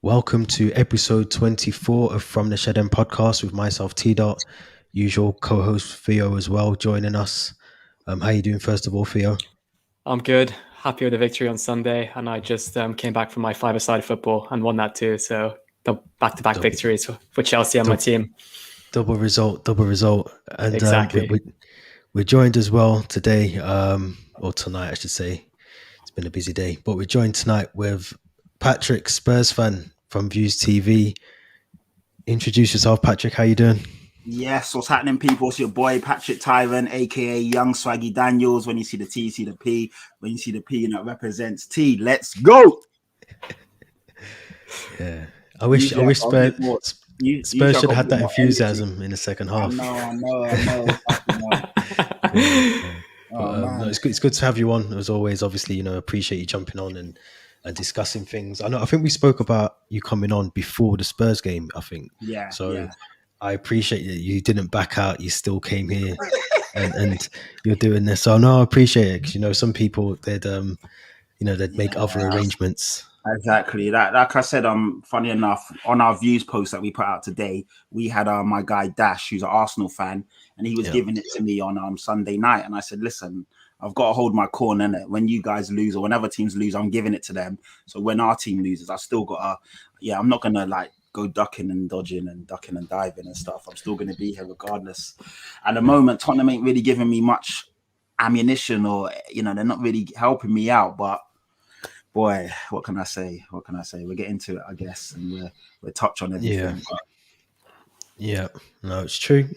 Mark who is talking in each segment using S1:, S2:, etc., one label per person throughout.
S1: Welcome to episode 24 of From the Shed End podcast with myself, T Dot, usual co-host Theo as well joining us. How you doing first of all, Theo?
S2: I'm good. Happy with the victory on Sunday, and I just came back from my five-a-side football and won that too. So the back-to-back
S1: Double,
S2: victories for Chelsea and my
S1: double,
S2: team.
S1: double result. And
S2: Exactly.
S1: we're joined as well today, or tonight, I should say. It's been a busy day, but we're joined tonight with Patrick, Spurs fan from Views TV. Introduce yourself, Patrick. How you doing?
S3: Yes, what's happening, people? It's your boy Patrick Tyron, aka Young Swaggy Daniels. When you see the T, you see the P. When you see the P, that represents T. Let's go.
S1: Yeah, I wish Spurs should have had that enthusiasm in the second half.
S3: I know.
S1: No, it's good to have you on as always. Obviously, appreciate you jumping on and discussing things. I think we spoke about you coming on before the Spurs game. I think.
S3: Yeah.
S1: So I appreciate that you didn't back out. You still came here, and you're doing this. So no, I appreciate it because some people they'd make other arrangements.
S3: Exactly. Like I said, funny enough, on our views post that we put out today, we had my guy Dash, who's an Arsenal fan, and he was giving it to me on Sunday night. And I said, listen, I've got to hold my corner in it. When you guys lose or when other teams lose, I'm giving it to them. So when our team loses, I still got I'm not gonna go ducking and dodging and ducking and diving and stuff. I'm still gonna be here regardless. At the moment, Tottenham ain't really giving me much ammunition, or they're not really helping me out, but boy, what can I say? We'll get into it, I guess, and we'll touch on everything.
S1: Yeah, no, it's true.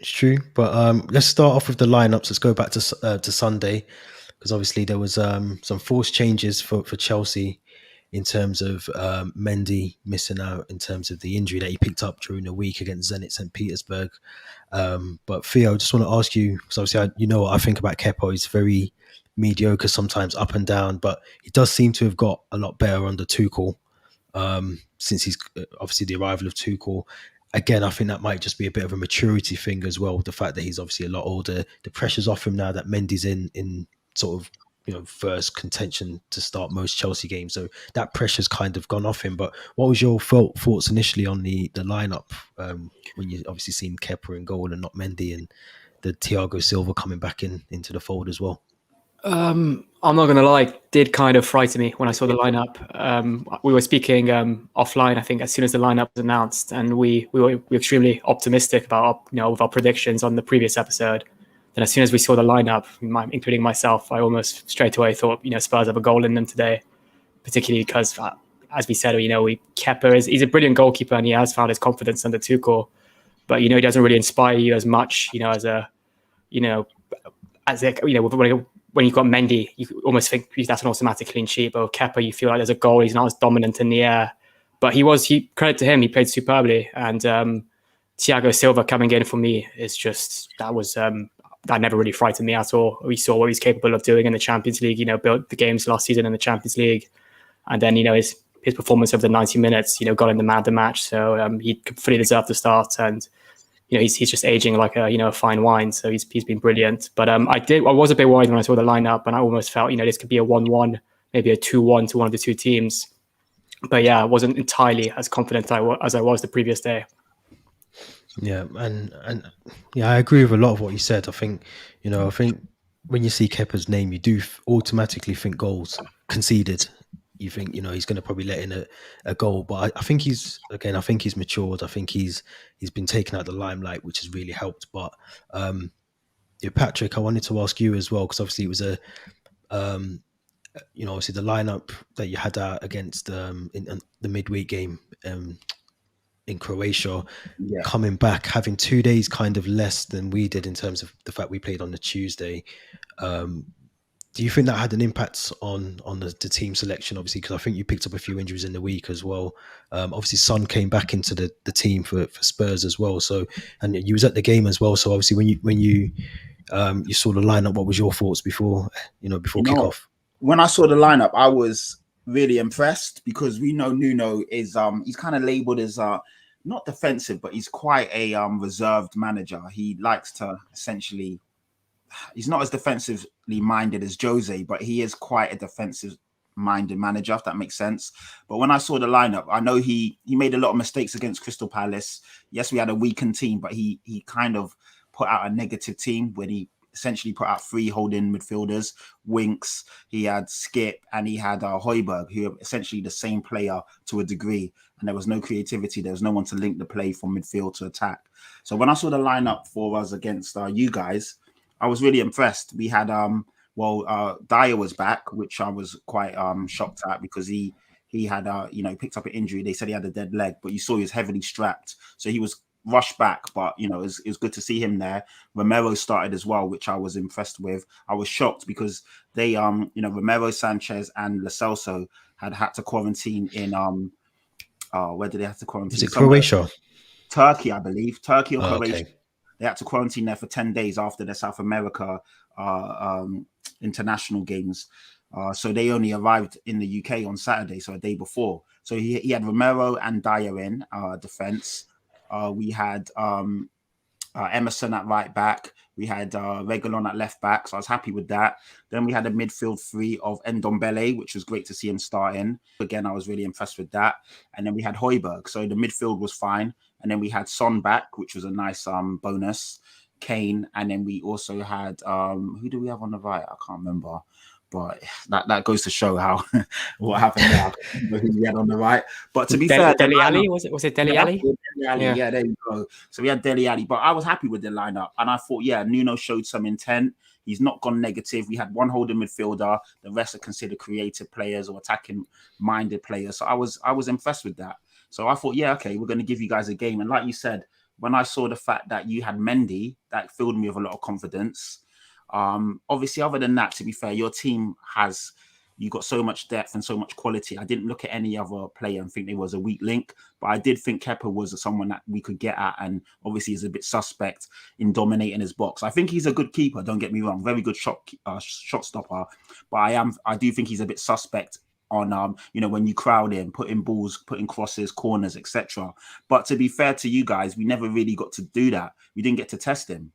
S1: But let's start off with the lineups. Let's go back to Sunday, because obviously there was some forced changes for Chelsea in terms of Mendy missing out in terms of the injury that he picked up during the week against Zenit St. Petersburg. But Theo, I just want to ask you, because obviously what I think about Kepa. He's very mediocre sometimes, up and down, but he does seem to have got a lot better under Tuchel since he's obviously the arrival of Tuchel. Again, I think that might just be a bit of a maturity thing as well. The fact that he's obviously a lot older, the pressure's off him now that Mendy's in sort of first contention to start most Chelsea games, so that pressure's kind of gone off him. But what was your thoughts initially on the lineup when you obviously seen Kepa in goal and not Mendy, and the THIAGO SILVA coming back into the fold as well?
S2: I'm not going to lie, it did kind of frighten me when I saw the lineup. We were speaking offline, I think, as soon as the lineup was announced, and we were extremely optimistic about with our predictions on the previous episode. Then as soon as we saw the lineup, including myself, I almost straight away thought, Spurs have a goal in them today, particularly because, as we said, Kepa he's a brilliant goalkeeper and he has found his confidence under Tuchel, but he doesn't really inspire you as much, when you've got Mendy, you almost think that's an automatic clean sheet. But with Kepa, you feel like there's a goal. He's not as dominant in the air. But credit to him, he played superbly. And Thiago Silva coming in for me is that never really frightened me at all. We saw what he's capable of doing in the Champions League, built the games last season in the Champions League. And then, his performance over the 90 minutes, got him the man of the match. So he fully deserved the start. And he's just aging like a fine wine. So he's been brilliant. But I was a bit worried when I saw the lineup, and I almost felt this could be a 1-1, maybe a 2-1 to one of the two teams. But yeah, I wasn't entirely as confident as I was the previous day.
S1: Yeah, and I agree with a lot of what you said. I think when you see Kepa's name, you do automatically think goals conceded. You think he's going to probably let in a goal, but I think he's matured. I think he's been taken out of the limelight, which has really helped. But Patrick, I wanted to ask you as well, because obviously it was obviously the lineup that you had out against in the midweek game in Croatia, coming back, having 2 days kind of less than we did in terms of the fact we played on the Tuesday. Do you think that had an impact on the team selection? Obviously, because I think you picked up a few injuries in the week as well. Obviously, Son came back into the team for Spurs as well. So, and you was at the game as well. So, obviously, when you saw the lineup, what was your thoughts before kickoff?
S3: When I saw the lineup, I was really impressed, because we know Nuno is he's kind of labelled as not defensive, but he's quite a reserved manager. He likes to he's not as defensively minded as Jose, but he is quite a defensive minded manager, if that makes sense. But when I saw the lineup, I know he made a lot of mistakes against Crystal Palace. Yes, we had a weakened team, but he kind of put out a negative team when he essentially put out 3 holding midfielders, Winks, he had Skip, and he had Højbjerg, who are essentially the same player to a degree. And there was no creativity. There was no one to link the play from midfield to attack. So when I saw the lineup for us against you guys, I was really impressed. We had Dyer was back, which I was quite shocked at because he had picked up an injury. They said he had a dead leg, but you saw he was heavily strapped, so he was rushed back. But it was good to see him there. Romero started as well, which I was impressed with. I was shocked because they Romero, Sanchez, and Lo Celso had to quarantine in where did they have to quarantine?
S1: Is it Croatia?
S3: Turkey, I believe. Turkey or Croatia.
S1: Okay.
S3: They had to quarantine there for 10 days after the South America international games. So they only arrived in the UK on Saturday, so a day before. So he had Romero and Dyer in defense. We had Emerson at right back. We had Reguilon at left back, so I was happy with that. Then we had a midfield 3 of Ndombele, which was great to see him starting. Again, I was really impressed with that. And then we had Højbjerg, so the midfield was fine. And then we had Son back, which was a nice bonus. Kane, and then we also had who do we have on the right? I can't remember. But that goes to show how what happened there. Who we had on the right. But to be fair,
S2: Dele Alli, was it Dele Alli?
S3: Yeah, there you go. So we had Dele Alli, but I was happy with the lineup, and I thought, Nuno showed some intent. He's not gone negative. We had one holding midfielder. The rest are considered creative players or attacking-minded players. So I was impressed with that. So I thought, okay, we're going to give you guys a game. And like you said, when I saw the fact that you had Mendy, that filled me with a lot of confidence. Obviously, other than that, to be fair, your team you got so much depth and so much quality. I didn't look at any other player and think there was a weak link, but I did think Kepa was someone that we could get at, and obviously is a bit suspect in dominating his box. I think he's a good keeper, don't get me wrong, very good shot stopper, but I do think he's a bit suspect on when you crowd him, putting balls, putting crosses, corners, etc. But to be fair to you guys, we never really got to do that. We didn't get to test him.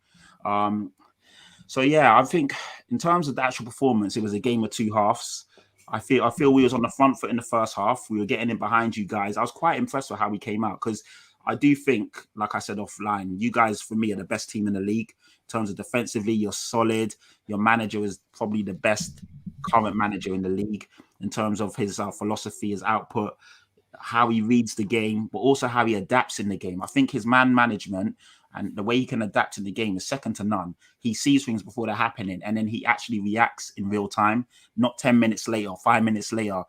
S3: So I think in terms of the actual performance, it was a game of 2 halves. I feel we was on the front foot in the first half. We were getting in behind you guys. I was quite impressed with how we came out because I do think, like I said offline, you guys for me are the best team in the league in terms of defensively. You're solid. Your manager is probably the best current manager in the league in terms of his philosophy, his output, how he reads the game, but also how he adapts in the game. I think his man management and the way he can adapt in the game is second to none. He sees things before they're happening, and then he actually reacts in real time, not 10 minutes later, 5 minutes later.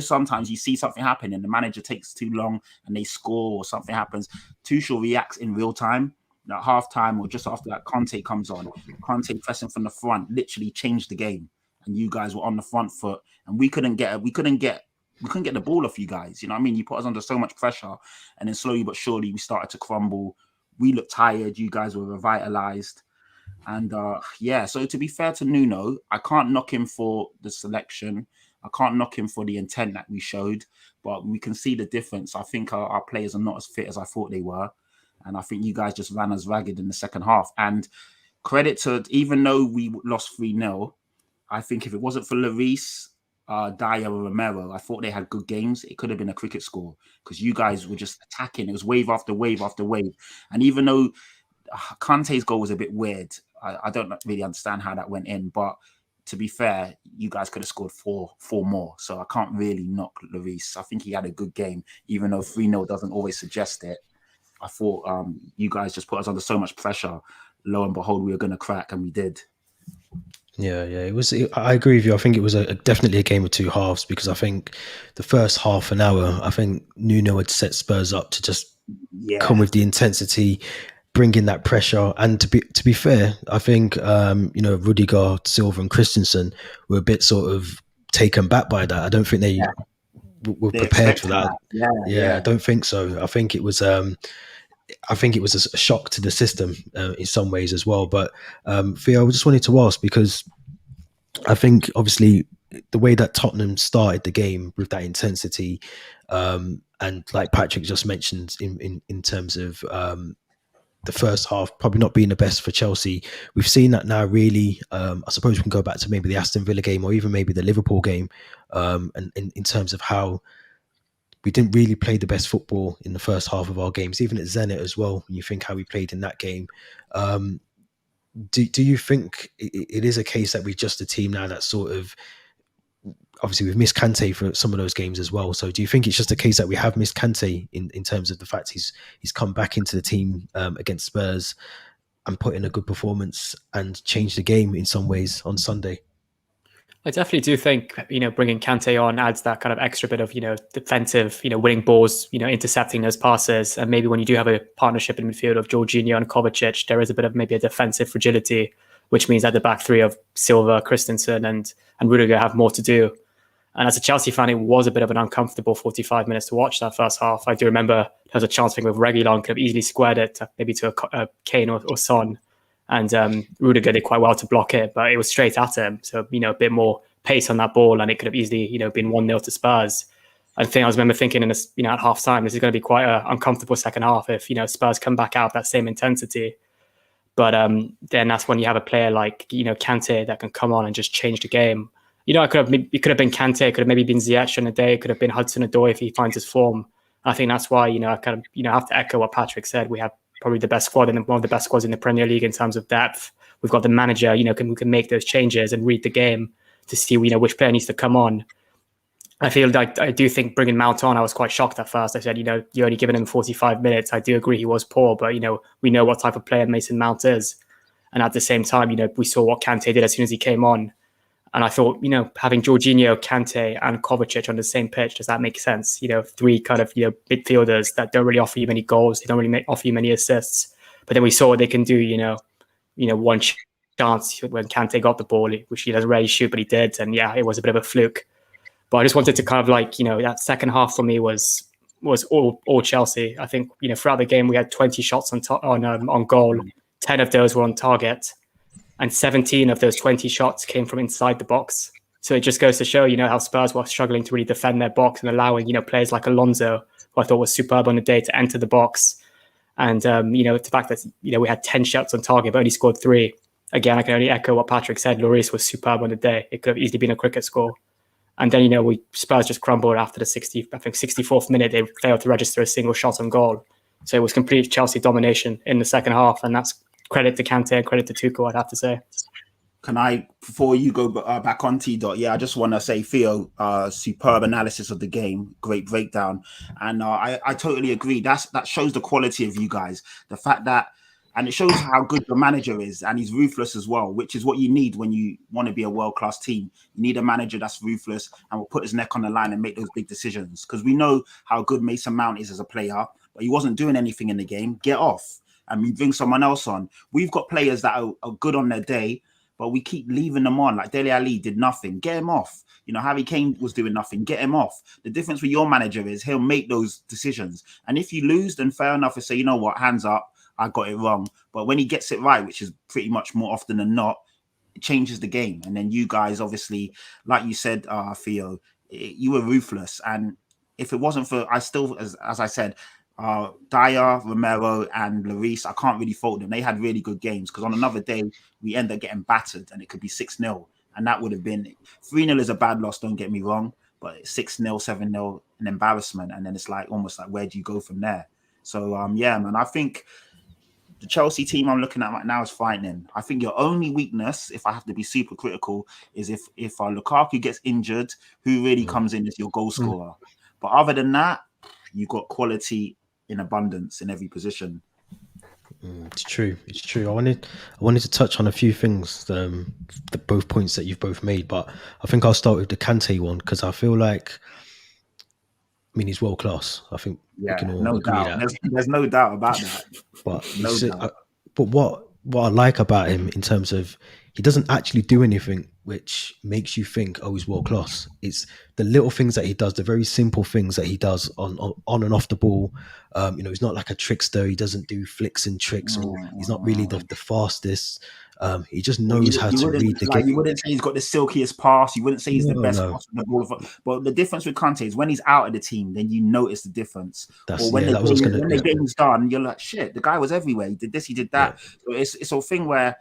S3: Sometimes you see something happen and the manager takes too long and they score or something happens. Tuchel reacts in real time. At halftime or just after that, Conte comes on. Conte pressing from the front literally changed the game, and you guys were on the front foot, and we couldn't get the ball off you guys. You know what I mean? You put us under so much pressure, and then slowly but surely we started to crumble. We looked tired. You guys were revitalized. And so to be fair to Nuno, I can't knock him for the selection. I can't knock him for the intent that we showed, but we can see the difference. I think our players are not as fit as I thought they were. And I think you guys just ran us ragged in the second half. And credit to, even though we lost 3-0, I think if it wasn't for Lloris, Dyer or Romero, I thought they had good games. It could have been a cricket score because you guys were just attacking. It was wave after wave after wave. And even though Kante's goal was a bit weird, I don't really understand how that went in. But to be fair, you guys could have scored four more. So I can't really knock Lloris. I think he had a good game, even though 3-0 doesn't always suggest it. I thought you guys just put us under so much pressure. Lo and behold, we were going to crack, and we did.
S1: Yeah, it was. I agree with you. I think it was definitely a game of 2 halves because I think the first half an hour, I think Nuno had set Spurs up to just come with the intensity, bring in that pressure. And to be fair, I think Rudiger, Silva, and Christensen were a bit sort of taken back by that. I don't think they were prepared for that. I don't think so. I think it was. I think it was a shock to the system in some ways as well. But Theo, I just wanted to ask because I think obviously the way that Tottenham started the game with that intensity, and like Patrick just mentioned in terms of the first half probably not being the best for Chelsea. We've seen that now really. I suppose we can go back to maybe the Aston Villa game or even maybe the Liverpool game, and in terms of how we didn't really play the best football in the first half of our games, even at Zenit as well. When you think how we played in that game, do you think it is a case that we're just a team now that sort of, obviously we've missed Kante for some of those games as well. So do you think it's just a case that we have missed Kante in terms of the fact he's come back into the team against Spurs and put in a good performance and changed the game in some ways on Sunday?
S2: I definitely do think, bringing Kante on adds that kind of extra bit of, defensive, winning balls, intercepting those passes. And maybe when you do have a partnership in midfield of Jorginho and Kovacic, there is a bit of maybe a defensive fragility, which means that the back three of Silva, Christensen and Rudiger have more to do. And as a Chelsea fan, it was a bit of an uncomfortable 45 minutes to watch that first half. I do remember there was a chance with Reguilon could have easily squared it maybe to a Kane or Son. And Rudiger did quite well to block it, but it was straight at him. So, a bit more pace on that ball, and it could have easily, been 1-0 to Spurs. I remember thinking in this, at half time, this is going to be quite an uncomfortable second half if, Spurs come back out with that same intensity. But then that's when you have a player like, Kante that can come on and just change the game. It could have been Kante, it could have maybe been Ziyech on a day, it could have been Hudson-Odoi if he finds his form. I think that's why, I kind of, have to echo what Patrick said. We have probably the best squad and one of the best squads in the Premier League in terms of depth. We've got the manager, who can make those changes and read the game to see, which player needs to come on. I feel like I do think bringing Mount on, I was quite shocked at first. I said, you're only giving him 45 minutes. I do agree he was poor, but, we know what type of player Mason Mount is. And at the same time, we saw what Kante did as soon as he came on. And I thought, having Jorginho, Kante and Kovacic on the same pitch, does that make sense? Three kind of, midfielders that don't really offer you many goals. They don't really offer you many assists. But then we saw what they can do, one chance when Kante got the ball, which he doesn't really shoot, but he did. And yeah, it was a bit of a fluke. But I just wanted to kind of that second half for me was all Chelsea. I think, throughout the game, we had 20 shots on goal. 10 of those were on target. And 17 of those 20 shots came from inside the box. So it just goes to show, how Spurs were struggling to really defend their box and allowing, players like Alonso, who I thought was superb on the day, to enter the box. And, the fact that, we had 10 shots on target, but only scored 3. Again, I can only echo what Patrick said. Lloris was superb on the day. It could have easily been a cricket score. And then, Spurs just crumbled after the 64th minute. They failed to register a single shot on goal. So it was complete Chelsea domination in the second half. And that's credit to Kante and credit to Tuchel, I'd have to say.
S3: Can I, before you go back on T-Dot, I just want to say, Theo, superb analysis of the game, great breakdown. And I totally agree. That shows the quality of you guys. The fact that, and it shows how good the manager is, and he's ruthless as well, which is what you need when you want to be a world-class team. You need a manager that's ruthless and will put his neck on the line and make those big decisions. Because we know how good Mason Mount is as a player, but he wasn't doing anything in the game. Get off. And we bring someone else on. We've got players that are good on their day, but we keep leaving them on. Like Dele Alli did nothing. Get him off. Harry Kane was doing nothing. Get him off. The difference with your manager is he'll make those decisions. And if you lose, then fair enough to say, hands up, I got it wrong. But when he gets it right, which is pretty much more often than not, it changes the game. And then you guys, obviously, like you said, Theo, you were ruthless. And if it wasn't for, I still, as I said, Dyer, Romero and Lloris, I can't really fault them. They had really good games, because on another day we end up getting battered and it could be 6-0, and that would have been 3-0 is a bad loss, don't get me wrong, but 6-0, 7-0, an embarrassment, and then it's almost like where do you go from there? So man, I think the Chelsea team I'm looking at right now is frightening. I think your only weakness, if I have to be super critical, is if Lukaku gets injured, who really comes in as your goal scorer. But other than that, you've got quality in abundance in every position.
S1: It's true. I wanted to touch on a few things, the both points that you've both made, but I think I'll start with the Kante one, because I feel like, he's world class. I think we can all agree that.
S3: There's no doubt about that.
S1: But what I like about him in terms of, he doesn't actually do anything which makes you think, oh, he's world class. It's the little things that he does, the very simple things that he does on and off the ball. He's not like a trickster. He doesn't do flicks and tricks, or he's not really the fastest. He just knows how to read the game.
S3: You wouldn't say he's got the silkiest pass. You wouldn't say he's the best pass on the ball. But the difference with Kante is when he's out of the team, then you notice the difference. Or when the game's done, you're like, shit, the guy was everywhere. He did this, he did that. Yeah. So it's a thing where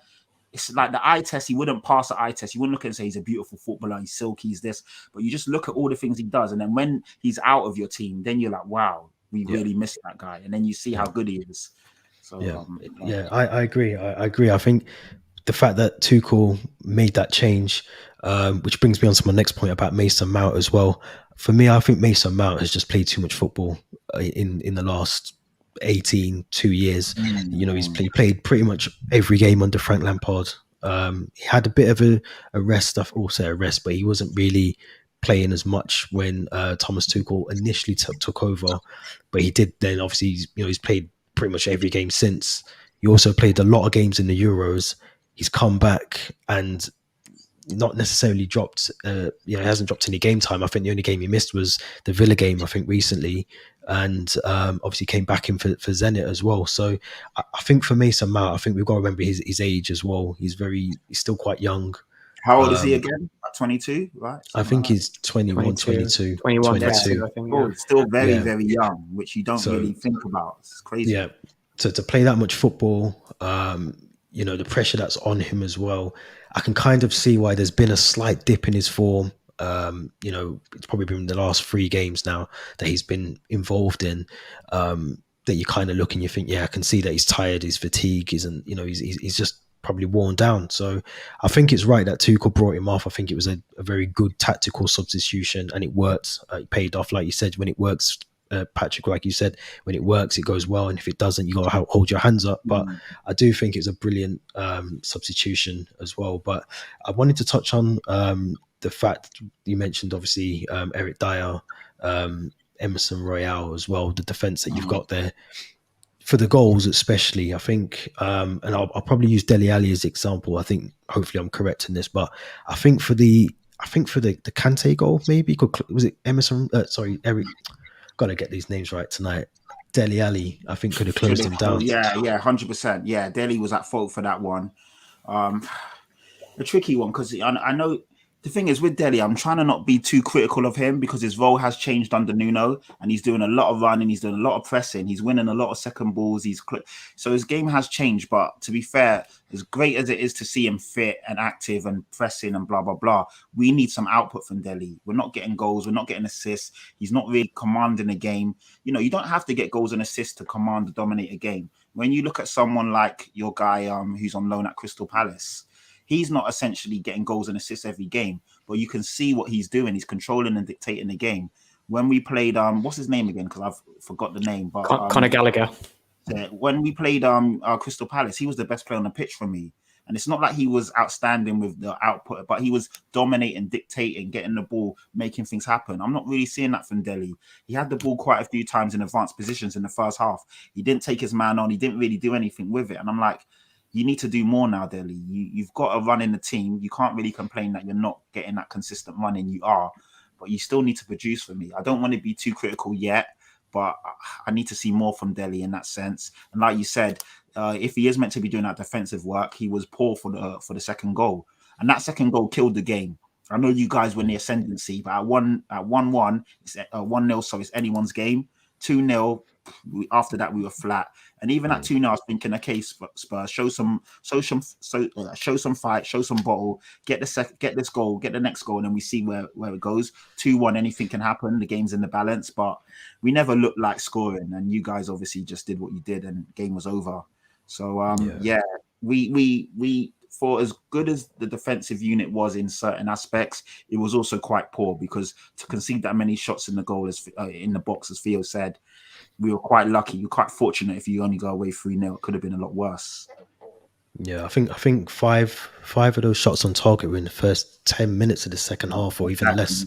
S3: it's like the eye test. He wouldn't pass the eye test. You wouldn't look and say he's a beautiful footballer, he's silky, he's this. But you just look at all the things he does. And then when he's out of your team, then you're like, wow, we really miss that guy. And then you see how good he is. So
S1: I agree. I agree. I think the fact that Tuchel made that change, which brings me on to my next point about Mason Mount as well. For me, I think Mason Mount has just played too much football in the last 2 years. You know, he's played pretty much every game under Frank Lampard. He had a bit of a rest, but he wasn't really playing as much when Thomas Tuchel initially took over. But he did then, obviously, he's played pretty much every game since. He also played a lot of games in the Euros. He's come back and not necessarily dropped, he hasn't dropped any game time. I think the only game he missed was the Villa game, I think, recently. And obviously came back in for Zenit as well. So I think for Mason Mount, I think we've got to remember his age as well. He's still quite young.
S3: How old is he again? 22, right?
S1: I think he's 21, 22.
S2: 21,
S1: 22.
S2: I think,
S3: still very, very young, which you don't really think about. It's crazy.
S1: Yeah. So to play that much football, the pressure that's on him as well, I can kind of see why there's been a slight dip in his form. It's probably been the last 3 games now that he's been involved in, that you kind of look and you think, I can see that he's tired, he's fatigued, he's just probably worn down. So I think it's right that Tuchel brought him off. I think it was a very good tactical substitution and it worked. It paid off, like you said. When it works, Patrick, like you said, when it works, it goes well, and if it doesn't, you got to hold your hands up. But I do think it's a brilliant substitution as well. But I wanted to touch on the fact you mentioned, obviously, Eric Dyer, Emerson Royale as well, the defence that you've got there. For the goals especially, I think, and I'll probably use Dele Alli as example. I think, hopefully I'm correct in this, but I think for the Kante goal, maybe, was it Emerson? Eric, got to get these names right tonight. Dele Alli, I think, could have closed him down.
S3: Yeah, 100%. Yeah, Dele was at fault for that one. A tricky one, because I know the thing is with Dele, I'm trying to not be too critical of him because his role has changed under Nuno, and he's doing a lot of running, he's doing a lot of pressing, he's winning a lot of second balls. So his game has changed. But to be fair, as great as it is to see him fit and active and pressing and blah blah blah, we need some output from Dele. We're not getting goals, we're not getting assists. He's not really commanding a game. You don't have to get goals and assists to command or dominate a game. When you look at someone like your guy who's on loan at Crystal Palace, he's not essentially getting goals and assists every game, but you can see what he's doing. He's controlling and dictating the game. When we played, what's his name again? Because I've forgot the name. But
S2: Conor Gallagher.
S3: When we played Crystal Palace, he was the best player on the pitch for me. And it's not like he was outstanding with the output, but he was dominating, dictating, getting the ball, making things happen. I'm not really seeing that from Dele. He had the ball quite a few times in advanced positions in the first half. He didn't take his man on. He didn't really do anything with it. And I'm like, you need to do more now, Dele. You've got to run in the team. You can't really complain that you're not getting that consistent running. You are, but you still need to produce for me. I don't want to be too critical yet, but I need to see more from Dele in that sense. And like you said, if he is meant to be doing that defensive work, he was poor for the second goal, and that second goal killed the game. I know you guys were in the ascendancy, but at 1-1, it's 1-0, so it's anyone's game. 2-0. After that, we were flat, and even at 2-0, I was thinking, okay, Spurs, show some fight, show some bottle, get this goal, get the next goal, and then we see where it goes. 2-1, anything can happen. The game's in the balance, but we never looked like scoring, and you guys obviously just did what you did, and game was over. So we for as good as the defensive unit was in certain aspects, it was also quite poor, because to concede that many shots in the goal in the box, as Theo said, we were quite lucky. You're quite fortunate if you only go away 3-0. It could have been a lot worse.
S1: Yeah, I think five of those shots on target were in the first 10 minutes of the second half, or even less.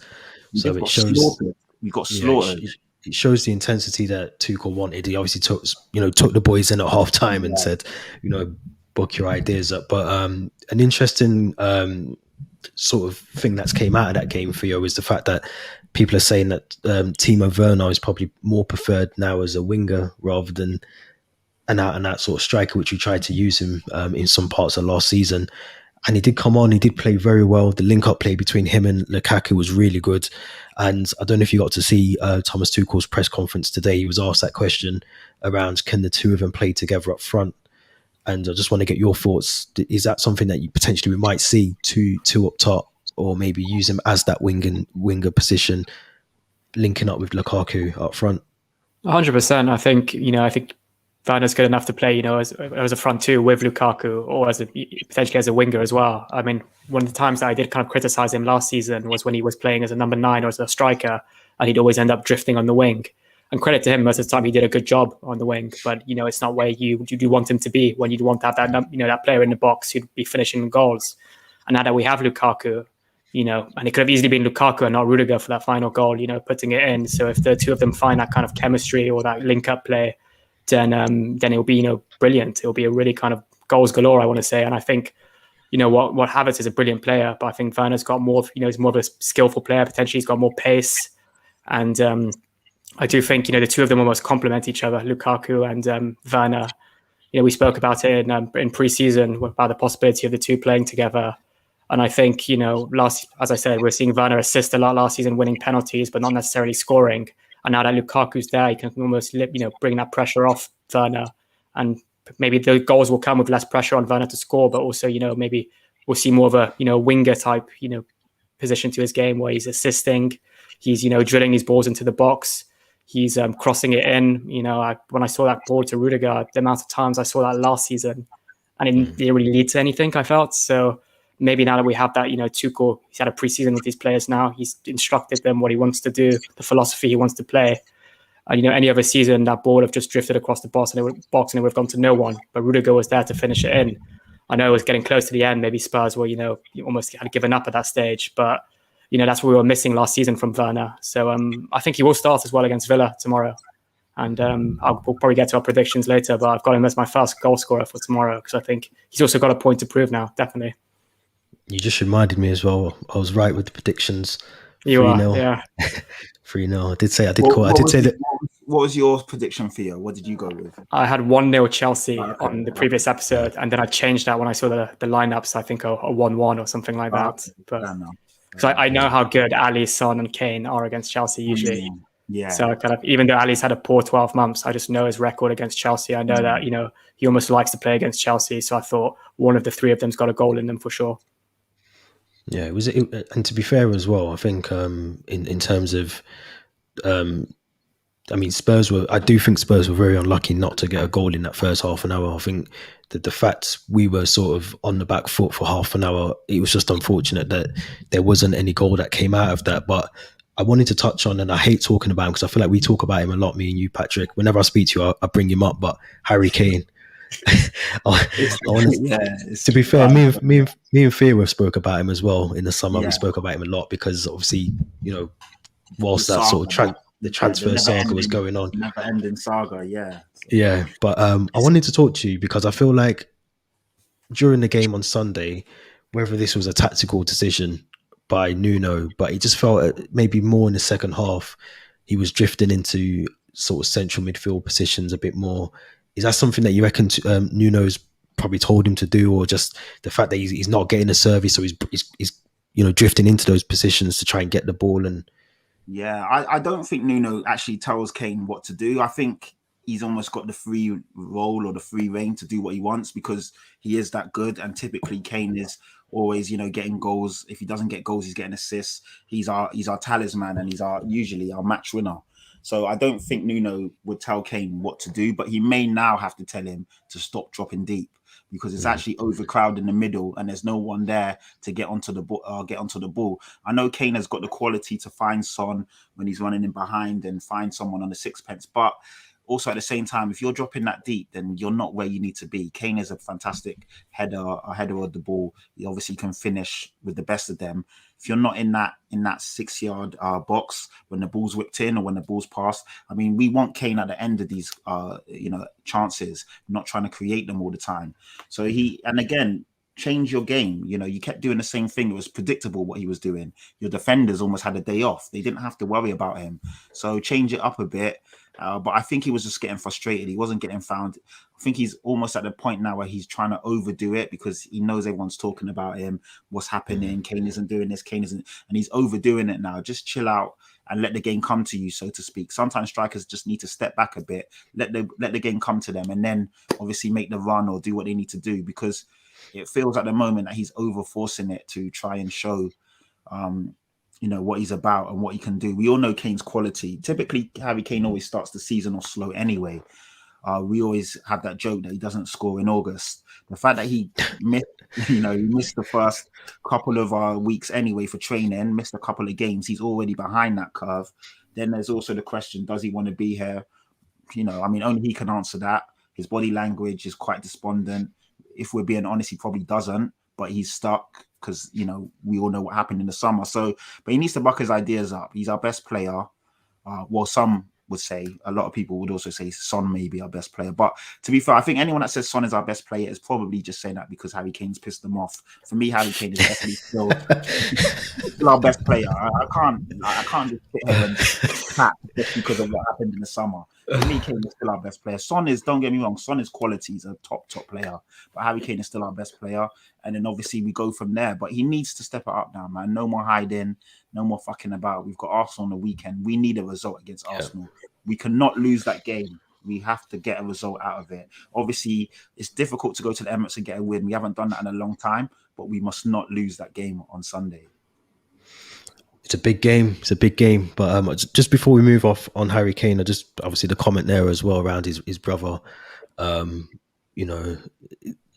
S1: So it shows
S3: we got slaughtered.
S1: It shows the intensity that Tuchel wanted. He obviously took the boys in at half time and said, book your ideas up. But an interesting sort of thing that's came out of that game for you is the fact that people are saying that Timo Werner is probably more preferred now as a winger rather than an out sort of striker, which we tried to use him in some parts of last season. And he did come on, he did play very well. The link-up play between him and Lukaku was really good. And I don't know if you got to see Thomas Tuchel's press conference today. He was asked that question around, can the two of them play together up front? And I just want to get your thoughts. Is that something that you potentially we might see two up top, or maybe use him as that winger position, linking up with Lukaku up front?
S2: 100%. I think Werner's good enough to play, as a front two with Lukaku, or potentially as a winger as well. I mean, one of the times that I did kind of criticize him last season was when he was playing as a number 9 or as a striker, and he'd always end up drifting on the wing. And credit to him, most of the time he did a good job on the wing. But it's not where you do want him to be when you want to have that player in the box who'd be finishing goals. And now that we have Lukaku, and it could have easily been Lukaku and not Rudiger for that final goal, putting it in. So if the two of them find that kind of chemistry or that link-up play, then it'll be brilliant. It'll be a really kind of goals galore, I want to say. And I think what Havertz is a brilliant player, but I think Werner's got more he's more of a skillful player. Potentially he's got more pace, and I do think the two of them almost complement each other, Lukaku and Werner. We spoke about it in pre-season about the possibility of the two playing together. And I think, as I said, we're seeing Werner assist a lot last season, winning penalties, but not necessarily scoring. And now that Lukaku's there, he can almost, bring that pressure off Werner. And maybe the goals will come with less pressure on Werner to score, but also, maybe we'll see more of a, winger type, position to his game where he's assisting. He's, drilling these balls into the box. He's crossing it in. When I saw that ball to Rudiger, the amount of times I saw that last season, and it didn't really lead to anything, I felt. So maybe now that we have that, Tuchel, he's had a preseason with these players now. He's instructed them what he wants to do, the philosophy he wants to play. And, any other season, that ball would have just drifted across the box and it would have gone to no one. But Rudiger was there to finish it in. I know it was getting close to the end. Maybe Spurs were, you almost had given up at that stage. But, that's what we were missing last season from Werner. So I think he will start as well against Villa tomorrow. And we'll probably get to our predictions later. But I've got him as my first goal scorer for tomorrow because I think he's also got a point to prove now, definitely.
S1: You just reminded me as well. I was right with the predictions.
S2: You 3-0. Are, yeah.
S1: 3-0. I did say that.
S3: What was your prediction, Theo? What did you go with?
S2: I had 1-0 Chelsea on the previous episode, and then I changed that when I saw the lineups. I think a 1-1 or something like that. But because I know how good Ali, Son, and Kane are against Chelsea usually.
S3: Yeah.
S2: So even though Ali's had a poor 12 months, I just know his record against Chelsea. I know that he almost likes to play against Chelsea. So I thought one of the three of them's got a goal in them for sure.
S1: Yeah, and to be fair as well, I think in terms of, I do think Spurs were very unlucky not to get a goal in that first half an hour. I think that the fact we were sort of on the back foot for half an hour, it was just unfortunate that there wasn't any goal that came out of that. But I wanted to touch on, and I hate talking about him because I feel like we talk about him a lot, me and you, Patrick. Whenever I speak to you, I bring him up, but Harry Kane. To be fair, me and Theo spoke about him as well in the summer. We spoke about him a lot because obviously, whilst that sort of the transfer saga was going on,
S3: never-ending saga,
S1: yeah. But I wanted to talk to you because I feel like during the game on Sunday, whether this was a tactical decision by Nuno, but it just felt maybe more in the second half, he was drifting into sort of central midfield positions a bit more. Is that something that you reckon Nuno's probably told him to do, or just the fact that he's not getting a service, so he's drifting into those positions to try and get the ball? And
S3: I don't think Nuno actually tells Kane what to do. I think he's almost got the free role or the free reign to do what he wants because he is that good. And typically Kane is always, getting goals. If he doesn't get goals, he's getting assists. He's our talisman, and he's usually our match winner. So I don't think Nuno would tell Kane what to do, but he may now have to tell him to stop dropping deep because it's actually overcrowded in the middle and there's no one there to get onto the ball. I know Kane has got the quality to find Son when he's running in behind and find someone on the sixpence, but also at the same time, if you're dropping that deep, then you're not where you need to be. Kane is a fantastic header of the ball. He obviously can finish with the best of them. If you're not in that 6-yard box when the ball's whipped in or when the ball's passed, we want Kane at the end of these chances, not trying to create them all the time. So again, change your game. You know, you kept doing the same thing. It was predictable what he was doing. Your defenders almost had a day off. They didn't have to worry about him. So change it up a bit. But I think he was just getting frustrated. He wasn't getting found. I think he's almost at the point now where he's trying to overdo it because he knows everyone's talking about him. What's happening? Kane isn't doing this. Kane isn't, and he's overdoing it now. Just chill out and let the game come to you, so to speak. Sometimes strikers just need to step back a bit, let the game come to them, and then obviously make the run or do what they need to do, because it feels at the moment that he's over forcing it to try and show you know, what he's about and what he can do. We all know Kane's quality. Typically, Harry Kane always starts the season off slow anyway. We always have that joke that he doesn't score in August. The fact that he missed, you know, he missed the first couple of weeks anyway for training, missed a couple of games. He's already behind that curve. Then there's also the question, does he want to be here? You know, I mean, only he can answer that. His body language is quite despondent. If we're being honest, he probably doesn't, but he's stuck because, you know, we all know what happened in the summer. So, but he needs to buck his ideas up. He's our best player. Well, some would say, a lot of people would also say Son may be our best player. But to be fair, I think anyone that says Son is our best player is probably just saying that because Harry Kane's pissed them off. For me, Harry Kane is definitely still our best player. I can't just sit here and clap just because of what happened in the summer. For me, Kane is still our best player. Son is, don't get me wrong, Son is quality. He's a top player. But Harry Kane is still our best player. And then obviously we go from there. But he needs to step it up now, man. No more hiding. No more fucking about. We've got Arsenal on the weekend. We need a result against Arsenal. We cannot lose that game. We have to get a result out of it. Obviously, it's difficult to go to the Emirates and get a win. We haven't done that in a long time. But we must not lose that game on Sunday.
S1: It's a big game. It's a big game. But just before we move off on Harry Kane, I just obviously the comment there as well around his brother. You know,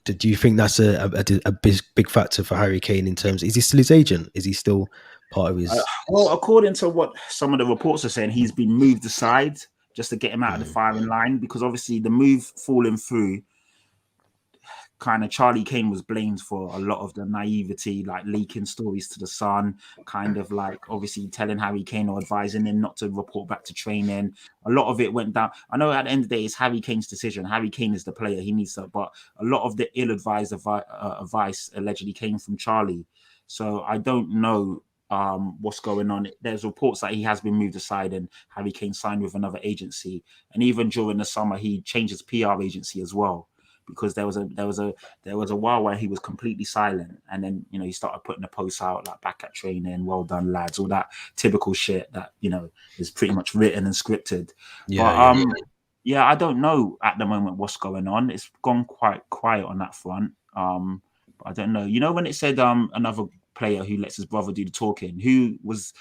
S1: do you think that's a big factor for Harry Kane in terms? Is he still his agent? Is he still part of his?
S3: Well, according to what some of the reports are saying, he's been moved aside just to get him out of the firing line, because obviously the move falling through. Kind of Charlie Kane was blamed for a lot of the naivety, like leaking stories to the Sun, kind of like obviously telling Harry Kane or advising him not to report back to training. A lot of it went down. I know at the end of the day, it's Harry Kane's decision. Harry Kane is the player. He needs to, but a lot of the ill-advised advice allegedly came from Charlie. So I don't know what's going on. There's reports that he has been moved aside and Harry Kane signed with another agency. And even during the summer, he changed his PR agency as well, because there was a while where he was completely silent, and then, you know, he started putting the posts out like back at training, well done lads, all that typical shit that, you know, is pretty much written and scripted. Yeah, I don't know at the moment what's going on. It's gone quite quiet on that front. But I don't know. You know, when it said another player who lets his brother do the talking, who was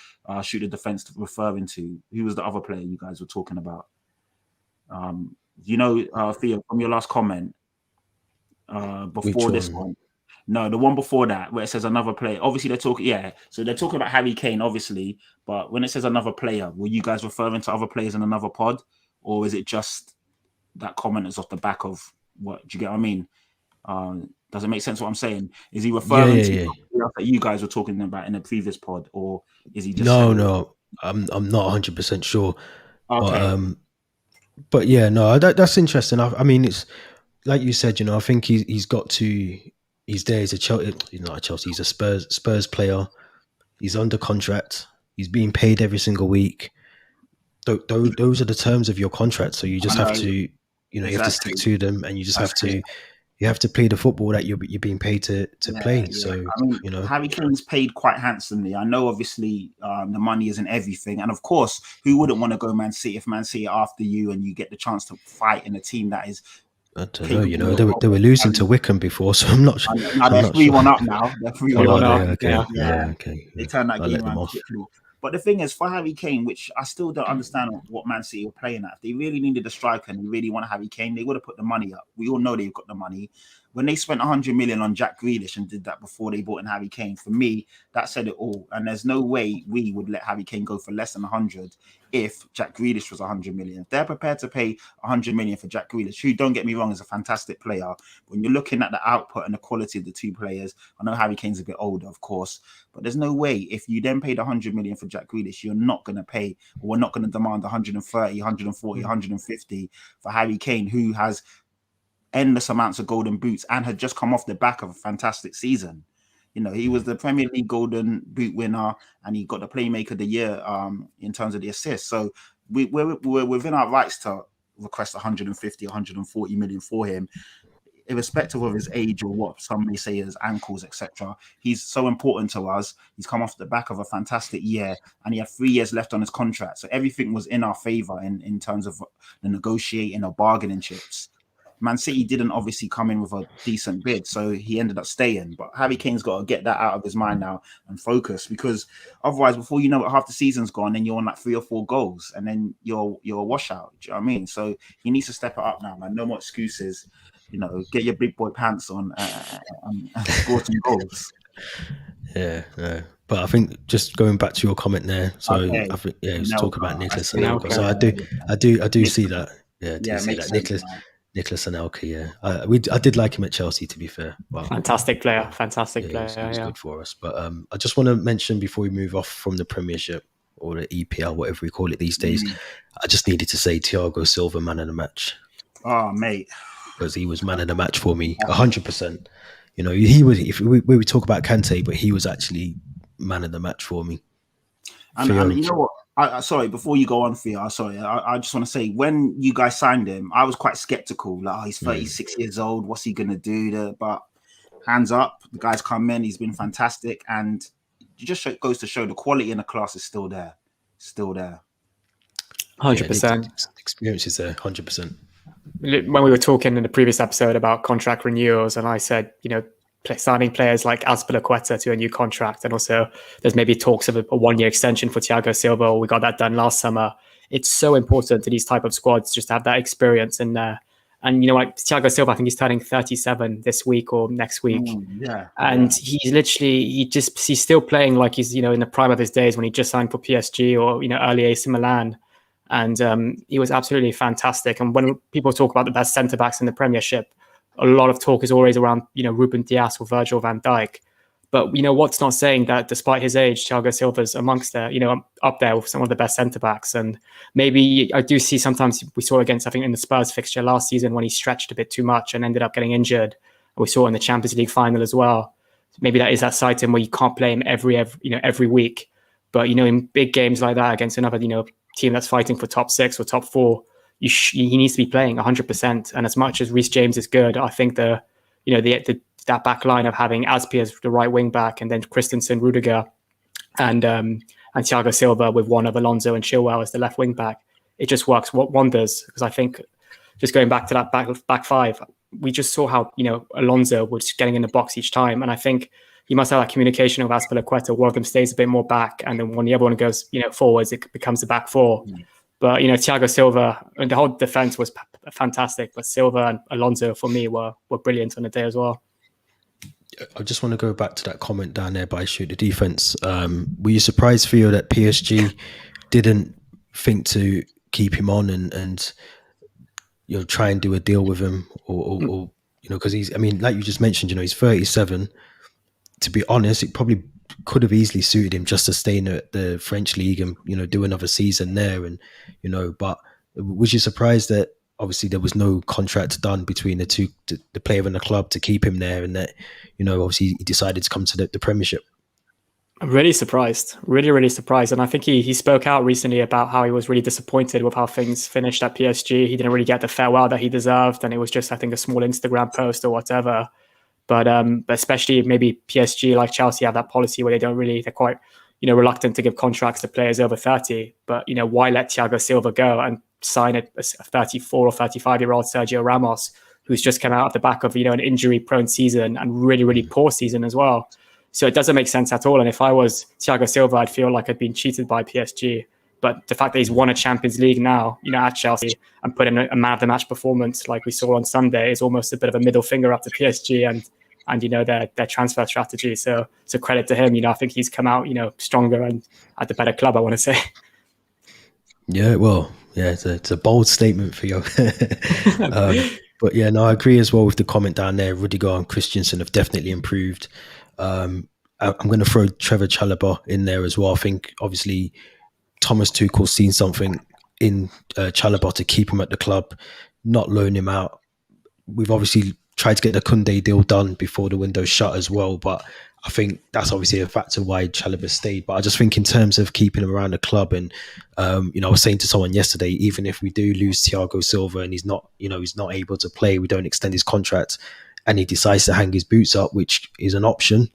S3: Shoot the Defense referring to? Who was the other player you guys were talking about? You know, Theo, from your last comment. Before this one, no, the one before that, where it says another player. Obviously, they're talking, so they're talking about Harry Kane, obviously. But when it says another player, were you guys referring to other players in another pod, or is it just that comment is off the back of what? Do you get what I mean? Does it make sense what I'm saying? Is he referring to that you guys were talking about in a previous pod, or is he just
S1: No, I'm not 100% sure.
S3: Okay.
S1: But yeah, no, that's interesting. I mean, it's like you said, you know, I think he's got to. He's there. He's not a Chelsea. He's a Spurs player. He's under contract. He's being paid every single week. Those are the terms of your contract. So you just have to, you know, you have to stick to them, and you just have to. You have to play the football that you're being paid to play. Yeah. So,
S3: I mean, you know, Harry Kane's paid quite handsomely. I know, obviously, the money isn't everything, and of course, who wouldn't want to go Man City if Man City are after you and you get the chance to fight in a team that is.
S1: I don't know. You know, they were losing to Wickham before, so I'm not sure.
S3: No, they're 3-1 up now. They're 3-1 up.
S1: Okay.
S3: They turned that game around quickly. But the thing is, for Harry Kane, which I still don't understand what Man City were playing at. If they really needed a striker and they really want Harry Kane, they would have put the money up. We all know they've got the money. When they spent 100 million on Jack Grealish and did that before they bought in Harry Kane, for me, that said it all. And there's no way we would let Harry Kane go for less than 100 if Jack Grealish was 100 million. If they're prepared to pay 100 million for Jack Grealish, who, don't get me wrong, is a fantastic player. When you're looking at the output and the quality of the two players, I know Harry Kane's a bit older, of course, but there's no way if you then paid 100 million for Jack Grealish, you're not going to pay, or we're not going to demand 130, 140, 150 for Harry Kane, who has endless amounts of golden boots and had just come off the back of a fantastic season. You know, he was the Premier League golden boot winner and he got the playmaker of the year in terms of the assists. So we're within our rights to request 150, 140 million for him, irrespective of his age or what some may say his ankles, etc. He's so important to us. He's come off the back of a fantastic year and he had 3 years left on his contract. So everything was in our favor in terms of the negotiating or bargaining chips. Man City didn't obviously come in with a decent bid, so he ended up staying. But Harry Kane's got to get that out of his mind now and focus, because otherwise, before you know it, half the season's gone and you're on like 3 or 4 goals and then you're a washout. Do you know what I mean? So he needs to step it up now, man. No more excuses. You know, get your big boy pants on and score some goals.
S1: Yeah, no. But I think just going back to your comment there, so
S3: Okay.
S1: I think he was talking about Nicholas
S2: Anelka.
S1: Anelka. So I do see that. Yeah, I do see
S3: makes
S1: that.
S3: sense,
S1: Nicholas Anelka. Yeah, I did like him at Chelsea. To be fair, well,
S2: Fantastic player. Fantastic player.
S1: He was good for us. But I just want to mention before we move off from the Premiership or the EPL, whatever we call it these days, I just needed to say Thiago Silva man of the match.
S3: Oh, mate.
S1: Because he was man of the match for me, 100%. You know, he was. If we talk about Kante, but he was actually man of the match for me.
S3: And you know what? Sorry, before you go on, Thea, I just want to say, when you guys signed him, I was quite skeptical. Like, he's 36 years old. What's he gonna do? But hands up, the guy's come in. He's been fantastic, and it just goes to show the quality in the class is still there.
S2: 100%.
S1: Experience is there, 100%.
S2: When we were talking in the previous episode about contract renewals, and I said, you know, signing players like Azpilicueta to a new contract, and also there's maybe talks of a 1-year extension for Thiago Silva. We got that done last summer. It's so important to these type of squads just to have that experience in there. And you know, like Thiago Silva, I think he's turning 37 this week or next week. He's still playing like he's, you know, in the prime of his days when he just signed for PSG or, you know, early AC Milan. And he was absolutely fantastic. And when people talk about the best centre backs in the Premiership, a lot of talk is always around, you know, Ruben Dias or Virgil van Dijk. But, you know, what's not saying that despite his age, Thiago Silva's amongst the, you know, up there with some of the best centre backs. And maybe I do see sometimes we saw against, I think, in the Spurs fixture last season when he stretched a bit too much and ended up getting injured. We saw it in the Champions League final as well. Maybe that is that side to him where you can't play him every week. But, you know, in big games like that against another, you know, team that's fighting for top 6 or top 4, he needs to be playing 100%. And as much as Reece James is good, I think that back line of having Aspi as the right wing back and then Christensen, Rudiger, and Thiago Silva with one of Alonso and Chilwell as the left wing back, it just works wonders. Because I think just going back to that back five, we just saw how, you know, Alonso was getting in the box each time, and I think he must have that communication with Azpilicueta. One of them stays a bit more back, and then when the other one goes, you know, forwards, it becomes a back four. But, you know, Thiago Silva and the whole defense was fantastic. But Silva and Alonso, for me, were brilliant on the day as well.
S1: I just want to go back to that comment down there by the defense. Were you surprised, Theo, that PSG didn't think to keep him on and you know, try and do a deal with him, or you know, because he's, I mean, like you just mentioned, you know, he's 37. To be honest, it probably could have easily suited him just to stay in the French league and, you know, do another season there. And, you know, but was you surprised that obviously there was no contract done between the two, the player and the club, to keep him there, and that, you know, obviously he decided to come to the Premiership?
S2: I'm really surprised, really surprised. And I think he spoke out recently about how he was really disappointed with how things finished at PSG. He didn't really get the farewell that he deserved. And it was just, I think, a small Instagram post or whatever. But especially maybe PSG, like Chelsea, have that policy where they're quite, you know, reluctant to give contracts to players over 30. But, you know, why let Thiago Silva go and sign a 34 or 35-year-old Sergio Ramos, who's just come out of the back of, you know, an injury-prone season and really poor season as well. So it doesn't make sense at all. And if I was Thiago Silva, I'd feel like I'd been cheated by PSG. But the fact that he's won a Champions League now, you know, at Chelsea, and put in a man of the match performance like we saw on Sunday is almost a bit of a middle finger up to PSG and you know, their transfer strategy. So credit to him. You know, I think he's come out, you know, stronger and at the better club, I want to say.
S1: Yeah, well, yeah, it's a bold statement for you. But yeah, no, I agree as well with the comment down there. Rudiger and Christensen have definitely improved. I'm going to throw Trevor Chalobah in there as well. I think obviously Thomas Tuchel's seen something in Chalobah to keep him at the club, not loan him out. we've obviously tried to get the Koundé deal done before the window shut as well, but I think that's obviously a factor why Chalobah stayed. But I just think in terms of keeping him around the club, and I was saying to someone yesterday, even if we do lose Thiago Silva and he's not able to play, we don't extend his contract, and he decides to hang his boots up, which is an option.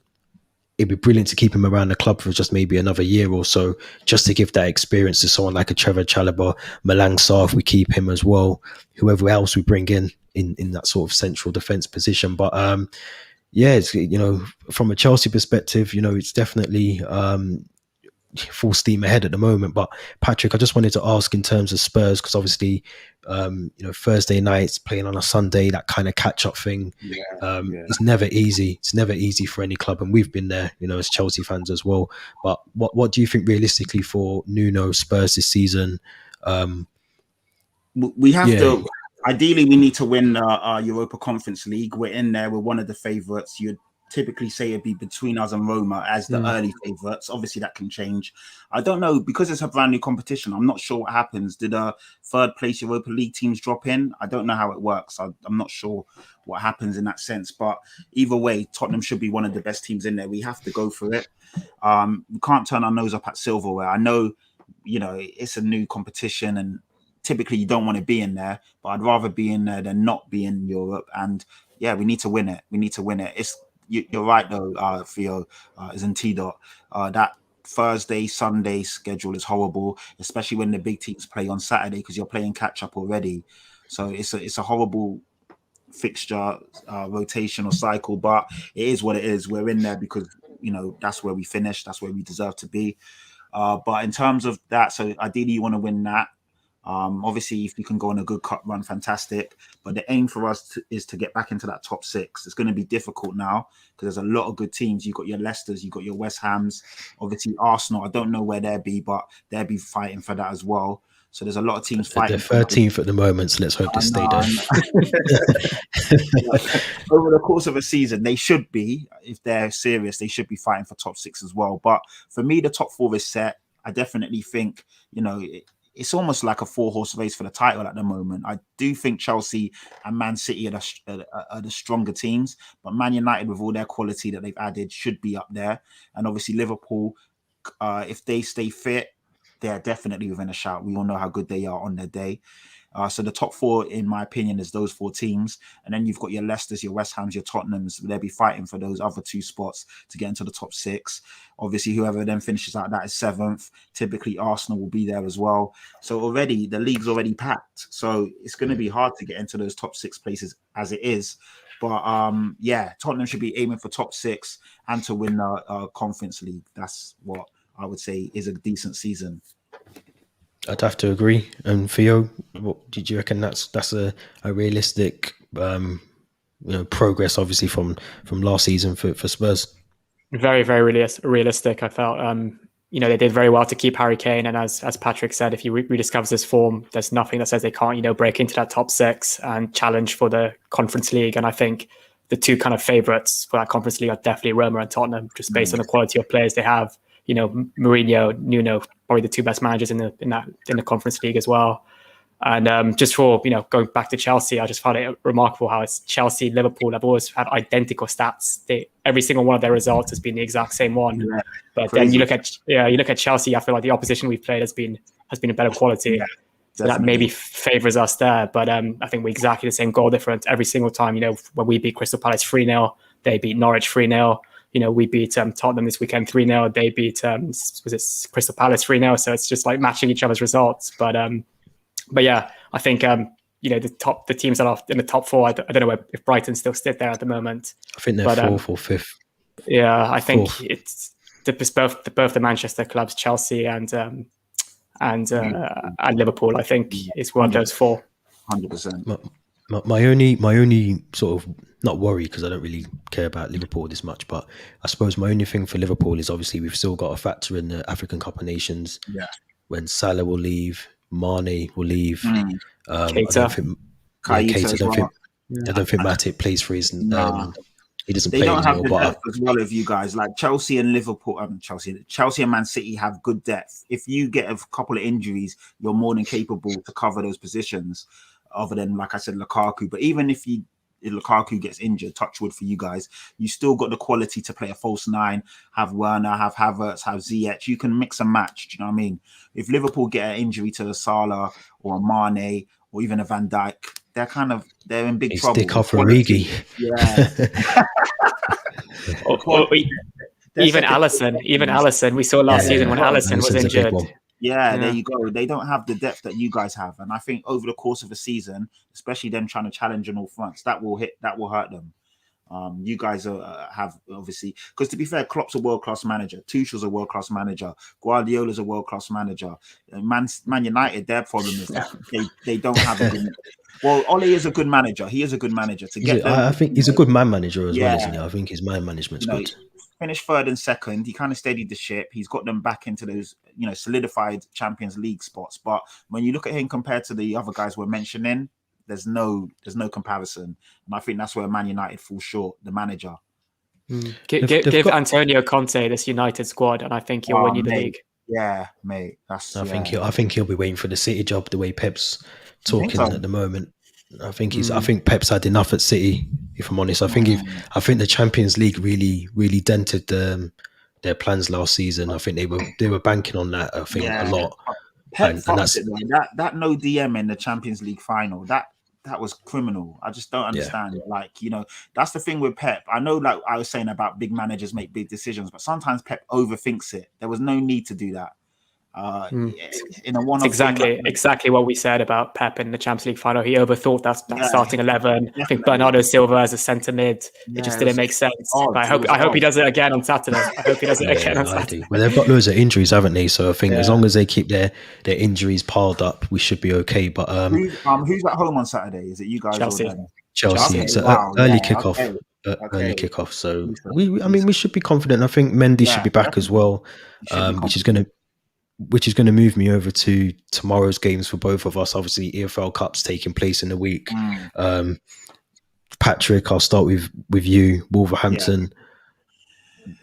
S1: It'd be brilliant to keep him around the club for just maybe another year or so, just to give that experience to someone like a Trevor Chalobah, Malang Sarr, if we keep him as well, whoever else we bring in that sort of central defence position. But it's, from a Chelsea perspective, it's definitely full steam ahead at the moment. But Patrick, I just wanted to ask in terms of Spurs, because obviously, Thursday nights playing on a Sunday, that kind of catch up thing, it's never easy. It's never easy for any club, and we've been there, as Chelsea fans as well. But what do you think realistically for Nuno Spurs this season?
S3: We have to. Ideally, we need to win our Europa Conference League. We're in there. We're one of the favourites. You'd typically say it'd be between us and Roma as the early favourites. Obviously, that can change. I don't know, because it's a brand new competition. I'm not sure what happens. Did third place Europa League teams drop in? I don't know how it works. I'm not sure what happens in that sense. But either way, Tottenham should be one of the best teams in there. We have to go for it. We can't turn our nose up at silverware. I know, it's a new competition, and typically you don't want to be in there, but I'd rather be in there than not be in Europe. And yeah, we need to win it. We need to win it. You're right though, Theo, isn't T-Dot? That Thursday, Sunday schedule is horrible, especially when the big teams play on Saturday, because you're playing catch up already. So it's a horrible fixture rotation or cycle, but it is what it is. We're in there because that's where we finish. That's where we deserve to be. But in terms of that, so ideally you want to win that. Obviously, if you can go on a good cup run, fantastic. But the aim for us is to get back into that top six. It's going to be difficult now because there's a lot of good teams. You've got your Leicesters, you've got your West Hams, obviously Arsenal. I don't know where they'll be, but they'll be fighting for that as well. So there's a lot of teams fighting.
S1: They're 13th at the moment, so let's hope they stay there.
S3: Over the course of a season, they should be, if they're serious, they should be fighting for top six as well. But for me, the top four is set. I definitely think, it's almost like a 4-horse race for the title at the moment. I do think Chelsea and Man City are the stronger teams, but Man United, with all their quality that they've added, should be up there. And obviously Liverpool, if they stay fit, they're definitely within a shout. We all know how good they are on their day. So the top four, in my opinion, is those four teams. And then you've got your Leicesters, your West Hams, your Tottenhams. They'll be fighting for those other two spots to get into the top six. Obviously, whoever then finishes out that is 7th. Typically, Arsenal will be there as well. So already, the league's already packed. So it's going to be hard to get into those top 6 places as it is. But Tottenham should be aiming for top 6 and to win the Conference League. That's what I would say is a decent season.
S1: I'd have to agree. And Theo, what did you reckon? That's a realistic progress, obviously from last season for Spurs.
S2: Very, very realistic. I felt they did very well to keep Harry Kane, and as Patrick said, if he rediscovers his form, there's nothing that says they can't break into that top 6 and challenge for the Conference League. And I think the two kind of favourites for that Conference League are definitely Roma and Tottenham, just based on the quality of players they have. Mourinho, Nuno, probably the two best managers in the Conference League as well. And just for going back to Chelsea, I just found it remarkable how it's Chelsea, Liverpool have always had identical stats. Every single one of their results has been the exact same one. Yeah, but crazy. Then you look at Chelsea. I feel like the opposition we've played has been a better quality. Yeah, so that maybe favours us there. But I think we're exactly the same goal difference every single time. When we beat Crystal Palace 3-0, they beat Norwich 3-0. We beat Tottenham this weekend 3-0. They beat Crystal Palace 3-0. So it's just like matching each other's results. But yeah, I think the teams that are in the top 4. I don't know if Brighton still sit there at the moment.
S1: I think they're 4th or 5th.
S2: Yeah, I think it's both the Manchester clubs, Chelsea and Liverpool. I think it's one of those 4.
S3: 100%.
S1: My only sort of, not worry, because I don't really care about Liverpool this much, but I suppose my only thing for Liverpool is obviously we've still got to factor in the African Cup of Nations.
S3: Yeah.
S1: When Salah will leave, Mane will leave.
S2: Keita.
S1: I don't think Matip plays for his. He doesn't play anymore.
S3: They don't have the depth as well of you guys. Like Chelsea and Liverpool, Chelsea and Man City have good depth. If you get a couple of injuries, you're more than capable to cover those positions. Other than, like I said, Lukaku. But even if you if Lukaku gets injured, touch wood for you guys, you still got the quality to play a false nine, have Werner, have Havertz, have Ziyech. You can mix and match. Do you know what I mean? If Liverpool get an injury to a Salah or a Mane or even a Van Dijk, they're in big trouble.
S1: Dick off Origi.
S3: Yeah.
S2: Even Alisson. We saw last season when Alisson was injured.
S3: Yeah, there you go. They don't have the depth that you guys have, and I think over the course of a season, especially them trying to challenge on all fronts, that will hurt them. You guys have obviously, because to be fair, Klopp's a world-class manager, Tuchel's a world-class manager, Guardiola's a world-class manager. Man United, their problem is that they don't have a good. Well, Ole is a good manager. He is a good manager to get.
S1: I think he's a good man manager as well, isn't he? I think his man management's good.
S3: Finished third and second. He kind of steadied the ship. He's got them back into those, solidified Champions League spots. But when you look at him compared to the other guys we're mentioning, there's no comparison. And I think that's where Man United fall short, the manager.
S2: Give Antonio Conte this United squad, and I think he'll win you the league.
S3: Yeah, mate. I
S1: think he'll be waiting for the City job the way Pep's talking at the moment. I think Pep's had enough at City. If I'm honest, I think the Champions League really dented their plans last season. I think they were banking on that. I think a lot.
S3: Pep and that's it, that no DM in the Champions League final. That was criminal. I just don't understand it. Like, that's the thing with Pep. I know, like I was saying about big managers make big decisions, but sometimes Pep overthinks it. There was no need to do that. In a one-off,
S2: exactly what we said about Pep in the Champions League final. He overthought that starting 11. Definitely. I think Bernardo Silva as a centre mid, it just didn't make sense. I hope he does it again on Saturday.
S1: Well, they've got loads of injuries, haven't they? So I think as long as they keep their injuries piled up, we should be okay. But
S3: who's at home on Saturday? Is it you guys?
S1: Chelsea. It's early kickoff. Early kickoff. So we should be confident. I think Mendy should be back as well, which is going to move me over to tomorrow's games for both of us. Obviously, EFL Cup's taking place in a week. Patrick, I'll start with you. Wolverhampton.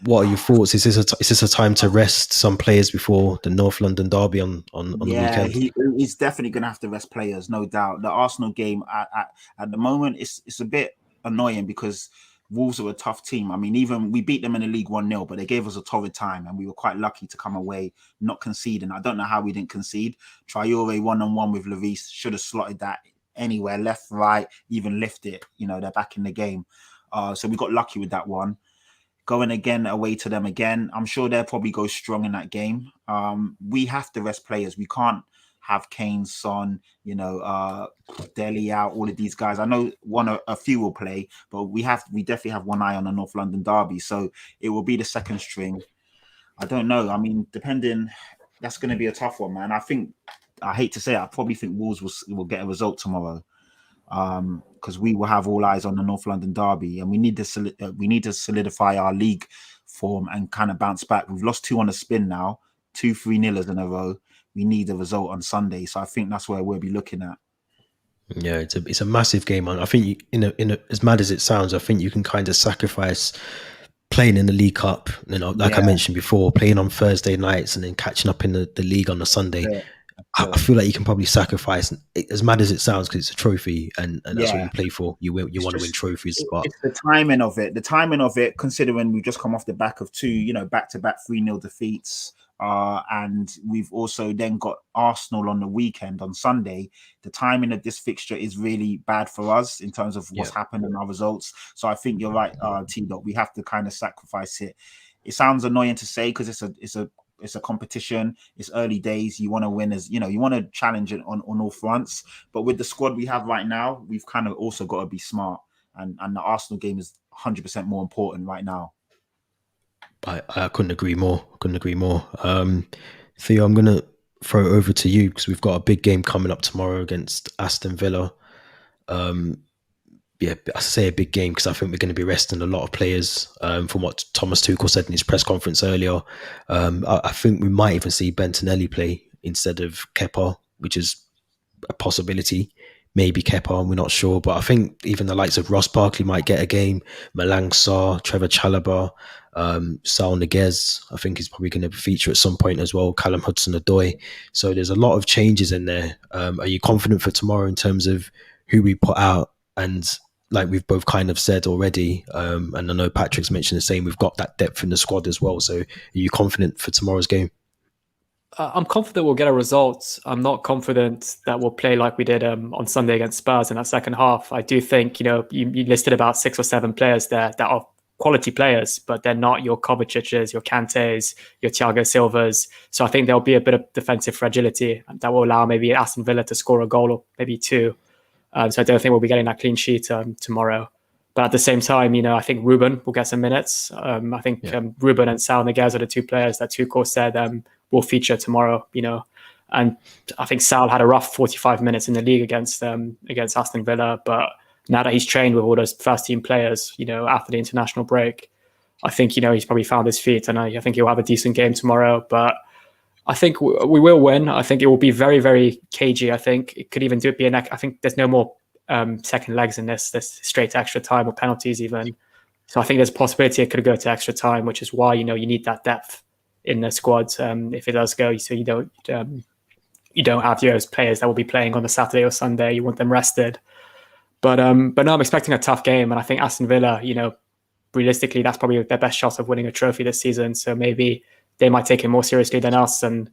S1: What are your thoughts? Is this a time to rest some players before the North London derby on the weekend?
S3: He's definitely going to have to rest players, no doubt. The Arsenal game at the moment, it's a bit annoying because Wolves are a tough team. I mean, even we beat them in the league 1-0, but they gave us a torrid time and we were quite lucky to come away not conceding. I don't know how we didn't concede. Traore 1-on-1 with Lloris should have slotted that anywhere, left, right, even lift it. They're back in the game. So we got lucky with that one. Going again away to them again, I'm sure they'll probably go strong in that game. We have to rest players. We can't have Kane, Son, Dele out, all of these guys. I know a few will play, but we definitely have one eye on the North London derby. So it will be the second string. I don't know. I mean, that's going to be a tough one, man. I hate to say it, I probably think Wolves will get a result tomorrow. Because we will have all eyes on the North London derby, and we need to solidify our league form and kind of bounce back. We've lost 2 on the spin now, 2 3-0 in a row. We need a result on Sunday, so I think that's where we'll be looking at.
S1: Yeah, it's a massive game. I think as mad as it sounds, I think you can kind of sacrifice playing in the League Cup. I mentioned before, playing on Thursday nights and then catching up in the league on a Sunday. Yeah. I feel like you can probably sacrifice, as mad as it sounds, because it's a trophy and that's what you play for. You want to win trophies. But
S3: it's the timing of it, considering we've just come off the back of 2, back-to-back 3-0 defeats. And we've also then got Arsenal on the weekend on Sunday. The timing of this fixture is really bad for us in terms of what's happened in our results. So I think you're right, T-Dot. We have to kind of sacrifice it. It sounds annoying to say because it's a competition. It's early days. You want to win you want to challenge it on all fronts. But with the squad we have right now, we've kind of also got to be smart. And the Arsenal game is 100% more important right now.
S1: I couldn't agree more. Theo, I'm going to throw it over to you because we've got a big game coming up tomorrow against Aston Villa. I say a big game because I think we're going to be resting a lot of players from what Thomas Tuchel said in his press conference earlier. I think we might even see Bentonelli play instead of Kepa, which is a possibility. Maybe Kepa, we're not sure. But I think even the likes of Ross Barkley might get a game. Malang Sarr, Trevor Chalobah, Saul Niguez, I think he's probably going to feature at some point as well. Callum Hudson-Odoi. So there's a lot of changes in there. Are you confident for tomorrow in terms of who we put out? And like we've both kind of said already, and I know Patrick's mentioned the same, we've got that depth in the squad as well. So are you confident for tomorrow's game?
S2: I'm confident we'll get a result. I'm not confident that we'll play like we did on Sunday against Spurs in that second half. I do think, you listed about 6 or 7 players there that are quality players, but they're not your Kovacic's, your Kante's, your Thiago Silva's. So I think there'll be a bit of defensive fragility that will allow maybe Aston Villa to score a goal or maybe 2. So I don't think we'll be getting that clean sheet tomorrow. But at the same time, I think Ruben will get some minutes. I think Ruben and Sal Niguez are the 2 players that Tuchel said will feature tomorrow. And I think Sal had a rough 45 minutes in the league against Aston Villa, but now that he's trained with all those first team players, after the international break, I think he's probably found his feet, and I think he'll have a decent game tomorrow. But I think we will win. I think it will be very, very cagey. I think it could even be I think there's no more second legs in this. There's straight to extra time or penalties even. So I think there's a possibility it could go to extra time, which is why you need that depth in the squad if it does go. So you don't have those players that will be playing on the Saturday or Sunday. You want them rested. But no, I'm expecting a tough game, and I think Aston Villa, realistically, that's probably their best shot of winning a trophy this season. So maybe they might take it more seriously than us, and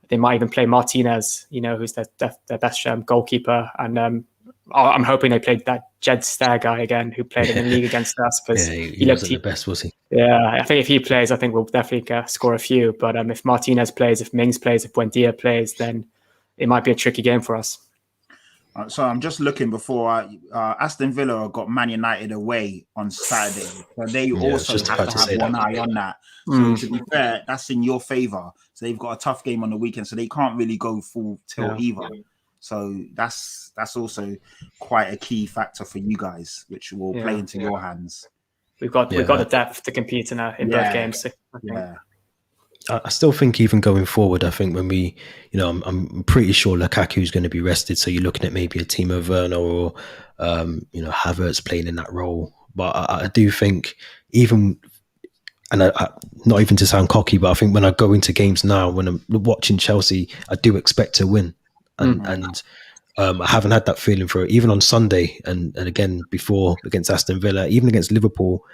S2: they might even play Martinez, who's their best goalkeeper. And I'm hoping they played that Jed Stair guy again, who played in the league against us, because
S1: he wasn't the best, was he?
S2: Yeah, I think if he plays, I think we'll definitely score a few. But if Martinez plays, if Mings plays, if Buendia plays, then it might be a tricky game for us.
S3: So I'm just looking before Aston Villa got Man United away on Saturday. So they also have to have one eye on that. So to be fair, that's in your favour. So they've got a tough game on the weekend, so they can't really go full tilt either. So that's also quite a key factor for you guys, which will play into your hands.
S2: We've got the depth to compete in both games.
S1: I still think even going forward, I think when we, I'm pretty sure Lukaku's going to be rested. So you're looking at maybe a Timo Werner or, Havertz playing in that role. But I do think even, and I, not even to sound cocky, but I think when I go into games now, when I'm watching Chelsea, I do expect to win. And I haven't had that feeling for it. Even on Sunday and again before against Aston Villa, even against Liverpool,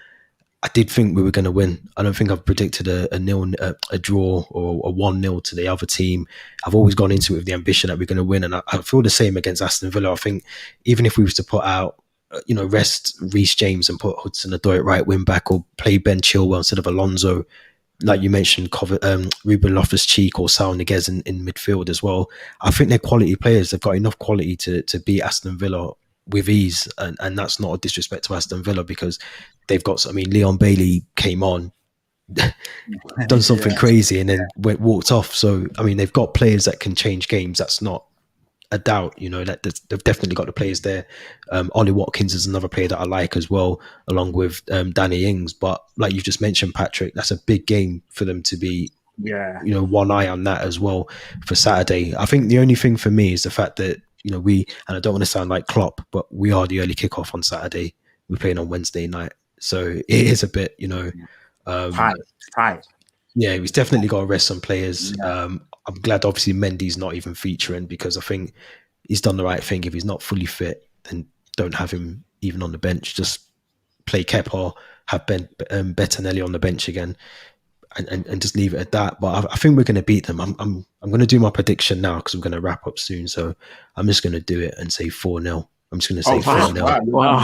S1: I did think we were going to win. I don't think I've predicted a draw or a 1-0 to the other team. I've always gone into it with the ambition that we're going to win. And I feel the same against Aston Villa. I think even if we was to put out, rest Reece James and put Hudson-Odoi at right wing back, or play Ben Chilwell instead of Alonso, like you mentioned, Ruben Loftus-Cheek or Sal Niguez in midfield as well. I think they're quality players. They've got enough quality to beat Aston Villa with ease, and that's not a disrespect to Aston Villa, because they've got. Leon Bailey came on, done something crazy, and then walked off. So they've got players that can change games. That's not a doubt. That they've definitely got the players there. Ollie Watkins is another player that I like as well, along with Danny Ings. But like you just mentioned, Patrick, that's a big game for them to be. One eye on that as well for Saturday. I think the only thing for me is the fact that we, and I don't want to sound like Klopp, but we are the early kickoff on Saturday. We're playing on Wednesday night, so it is a bit
S3: tight.
S1: Yeah, he's definitely got to rest some players. I'm glad obviously Mendy's not even featuring, because I think he's done the right thing. If he's not fully fit, then don't have him even on the bench. Just play Kepa, have Bettinelli on the bench again, and just leave it at that. But I think we're going to beat them. I'm going to do my prediction now, because we're going to wrap up soon. So I'm just going to do it and say 4-0. I'm just going to say 4-0.
S3: Wow.
S1: I'm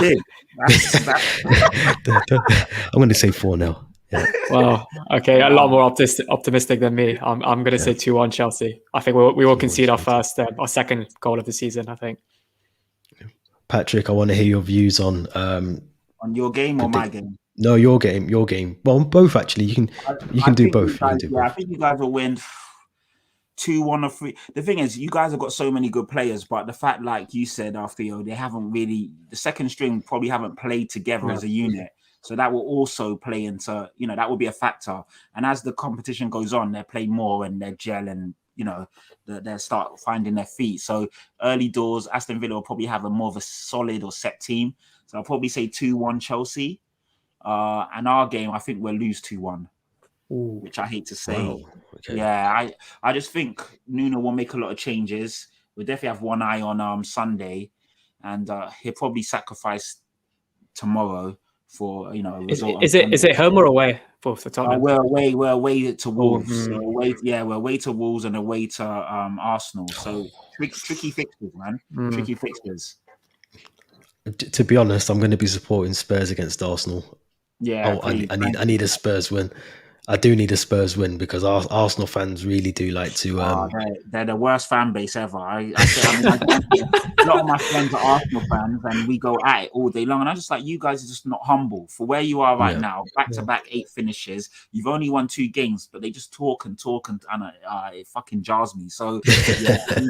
S1: going to say 4-0. Yeah.
S2: Wow. Okay, a lot more optimistic than me. I'm going to say 2-1 Chelsea. I think we will concede our second goal of the season, I think.
S1: Patrick, I want to hear your views on
S3: your game or my game.
S1: No, your game. Well, both actually. You can do both.
S3: I think you guys will win 2-1 or 3. The thing is, you guys have got so many good players, but the fact, like you said, after they haven't really, the second string probably haven't played together as a unit. So that will also play into, that will be a factor. And as the competition goes on, they play more and they gel and, they start finding their feet. So early doors, Aston Villa will probably have a more of a solid or set team. So I'll probably say 2-1 Chelsea. And our game, I think we'll lose 2-1, which I hate to say.
S1: Wow. Okay.
S3: Yeah, I just think Nuno will make a lot of changes. We'll definitely have one eye on Sunday, and he'll probably sacrifice tomorrow for a result.
S2: Is it home or away for Tottenham?
S3: We're away to Wolves.
S2: Oh,
S3: We're away to Wolves and away to Arsenal. So tricky fixtures, man. Tricky fixtures.
S1: To be honest, I'm going to be supporting Spurs against Arsenal.
S3: Yeah,
S1: I need a Spurs win. I do need a Spurs win because Arsenal fans really do like to.
S3: They're the worst fan base ever. A lot of my friends are Arsenal fans, and we go at it all day long. And I'm just like, you guys are just not humble for where you are right now. Back to back 8 finishes. You've only won 2 games, but they just talk and it fucking jars me. So yeah, as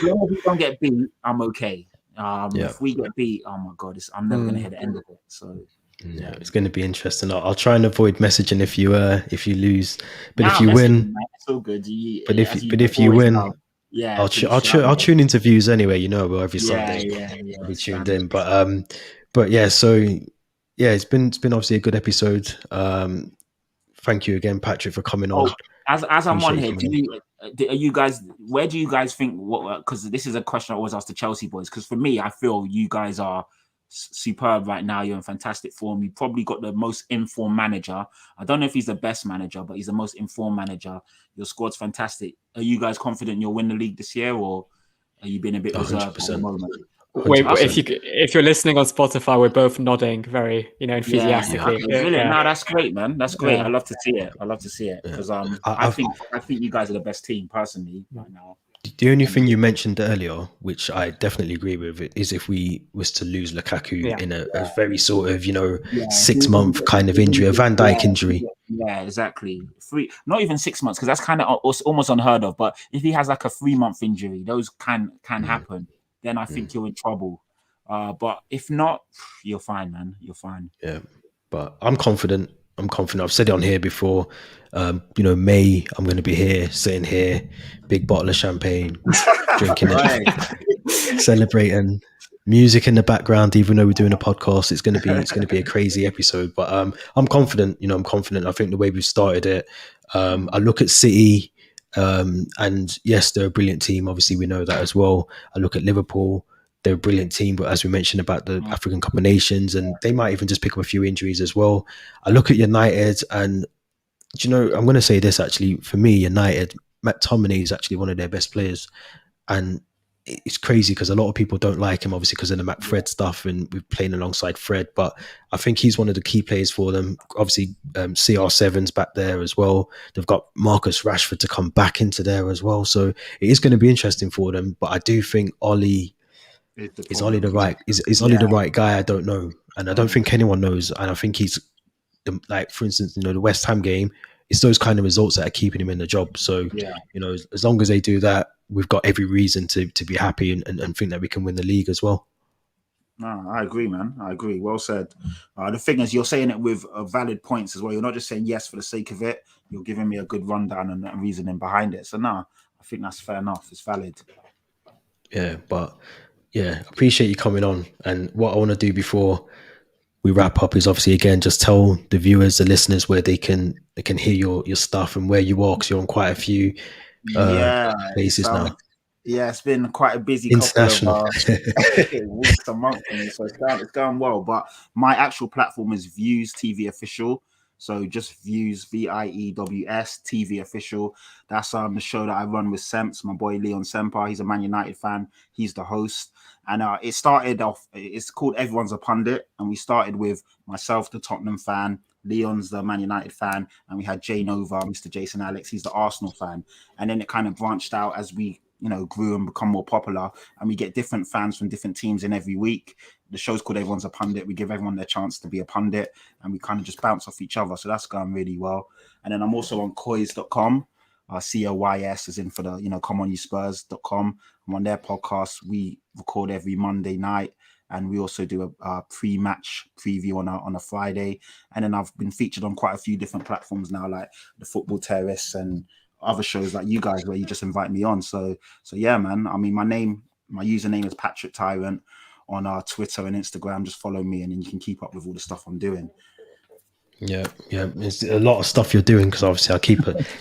S3: long as we don't get beat, I'm okay. If we get beat, oh my god, I'm never gonna hear the end of it. So.
S1: Yeah, it's going to be interesting. I'll try and avoid messaging if you lose, but if you win,
S3: it's all good.
S1: If you win, I'll tune into views anyway. Every Sunday I'll be tuned in. But yeah, so yeah, it's been obviously a good episode. Thank you again, Patrick, for coming on.
S3: As I'm on here, are you guys? Where do you guys think? Because this is a question I always ask the Chelsea boys. Because for me, I feel you guys are superb right now. You're in fantastic form. You probably got the most informed manager. I don't know if he's the best manager, but he's the most informed manager. Your squad's fantastic. Are you guys confident you'll win the league this year, or are you being a bit reserved at the moment?
S2: Wait, if you're listening on Spotify, we're both nodding very, enthusiastically.
S3: Brilliant. No, that's great, man. That's great. I love to see it. Because I think you guys are the best team personally right now.
S1: The only thing you mentioned earlier, which I definitely agree with, is if we was to lose Lukaku in a very sort of 6-month kind of injury, a Van Dijk injury.
S3: Yeah, exactly. Not even 6 months, because that's kind of almost unheard of. But if he has like a 3-month injury, those can happen. Then I think you're in trouble. But if not, you're fine, man. You're fine.
S1: Yeah, but I'm confident. I've said it on here before. May, I'm going to be here, sitting here, big bottle of champagne, drinking it, celebrating, music in the background. Even though we're doing a podcast, it's going to be a crazy episode. But I'm confident. I'm confident. I think the way we've started it. I look at City, and yes, they're a brilliant team. Obviously, we know that as well. I look at Liverpool. They're a brilliant team, but as we mentioned about the African Cup of Nations, and they might even just pick up a few injuries as well. I look at United, and I'm going to say this actually. For me, United, McTominay is actually one of their best players, and it's crazy because a lot of people don't like him, obviously because of the McFred stuff, and we're playing alongside Fred. But I think he's one of the key players for them. Obviously, CR7's back there as well. They've got Marcus Rashford to come back into there as well, so it is going to be interesting for them. But I do think Ollie. Is Ollie the right guy? I don't know, and I don't think anyone knows. And I think he's for instance, the West Ham game. It's those kind of results that are keeping him in the job. So as long as they do that, we've got every reason to be happy and think that we can win the league as well.
S3: No, I agree, man. I agree. Well said. The thing is, you're saying it with valid points as well. You're not just saying yes for the sake of it. You're giving me a good rundown and reasoning behind it. So I think that's fair enough. It's valid.
S1: Yeah, but. Yeah, appreciate you coming on. And what I want to do before we wrap up is obviously, again, just tell the viewers, the listeners, where they can hear your stuff and where you are, because you're on quite a few places now.
S3: Yeah, it's been quite a busy
S1: international
S3: weeks a month for me, so it's going well. But my actual platform is Views TV Official. So just Views, VIEWS TV Official. That's the show that I run with Semps, my boy Leon Semper. He's a Man United fan. He's the host. And it started off, it's called Everyone's a Pundit. And we started with myself, the Tottenham fan. Leon's the Man United fan. And we had Jay Nova, Mr. Jason Alex. He's the Arsenal fan. And then it kind of branched out as we grew and become more popular, and we get different fans from different teams in every week. The show's called Everyone's a Pundit. We give everyone their chance to be a pundit, and we kind of just bounce off each other. So that's going really well. And then I'm also on coys.com, COYS as in for the, comeonyouspurs.com. I'm on their podcast. We record every Monday night, and we also do a pre-match preview on a Friday. And then I've been featured on quite a few different platforms now, like the Football Terrace and other shows like you guys, where you just invite me on. So yeah, man. I mean, my username is Patrick Tyrant on our Twitter and Instagram. Just follow me, and then you can keep up with all the stuff I'm doing.
S1: Yeah. It's a lot of stuff you're doing, because obviously I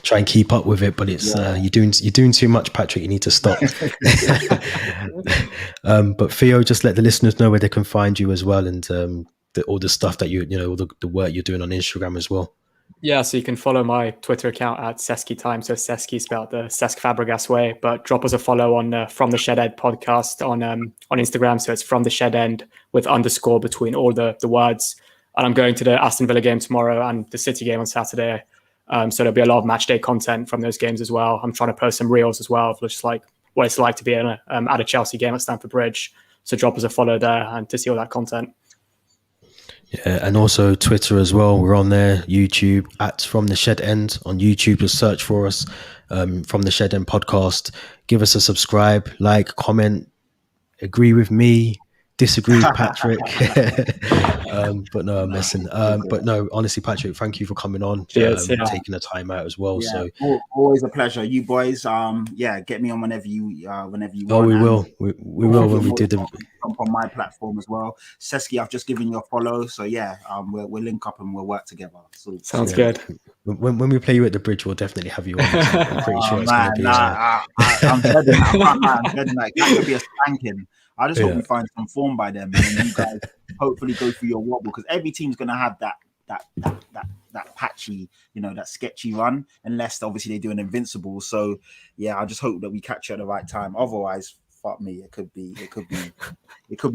S1: try and keep up with it, but it's you're doing too much, Patrick. You need to stop. But Theo, just let the listeners know where they can find you as well, and all the stuff that all the work you're doing on Instagram as well.
S2: Yeah, so you can follow my Twitter account at Seski Time. So Seski spelled the Cesc Fabregas way, but drop us a follow on From the Shed End podcast on Instagram. So it's From the Shed End with underscore between all the words. And I'm going to the Aston Villa game tomorrow and the City game on Saturday. So there'll be a lot of match day content from those games as well. I'm trying to post some reels as well, just like what it's like to be at a Chelsea game at Stamford Bridge. So drop us a follow there and to see all that content.
S1: Yeah, and also Twitter as well. We're on there. YouTube at From the Shed End on YouTube. Just search for us, From the Shed End podcast. Give us a subscribe, like, comment, agree with me, disagree with Patrick. But no, I'm messing. But no, honestly, Patrick, thank you for coming on, taking the time out as well.
S3: Yeah,
S1: so
S3: always a pleasure. You boys, get me on whenever you want.
S1: Oh, we will. We will when we do the
S3: jump on my platform as well. Seski, I've just given you a follow, so yeah, we'll link up and we'll work together. So
S2: sounds good.
S1: When we play you at the Bridge, we'll definitely have you on. I'm pretty sure it's going to be.
S3: I'm dreading that. I'm dreading that. That could be a spanking. I just hope we find some form by them, and you guys hopefully go through your wobble, because every team's going to have that patchy, that sketchy run, unless obviously they do an invincible. So yeah, I just hope that we catch you at the right time. Otherwise, fuck me, it could be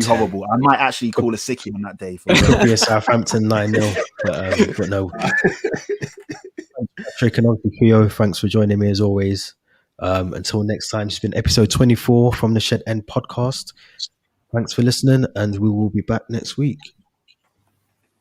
S3: horrible. I might actually call a sickie on that day.
S1: It could be a Southampton 9-0, but no. Patrick and obviously Theo, thanks for joining me as always. Until next time, it's been episode 24 from the Shed End podcast. Thanks for listening, and we will be back next week.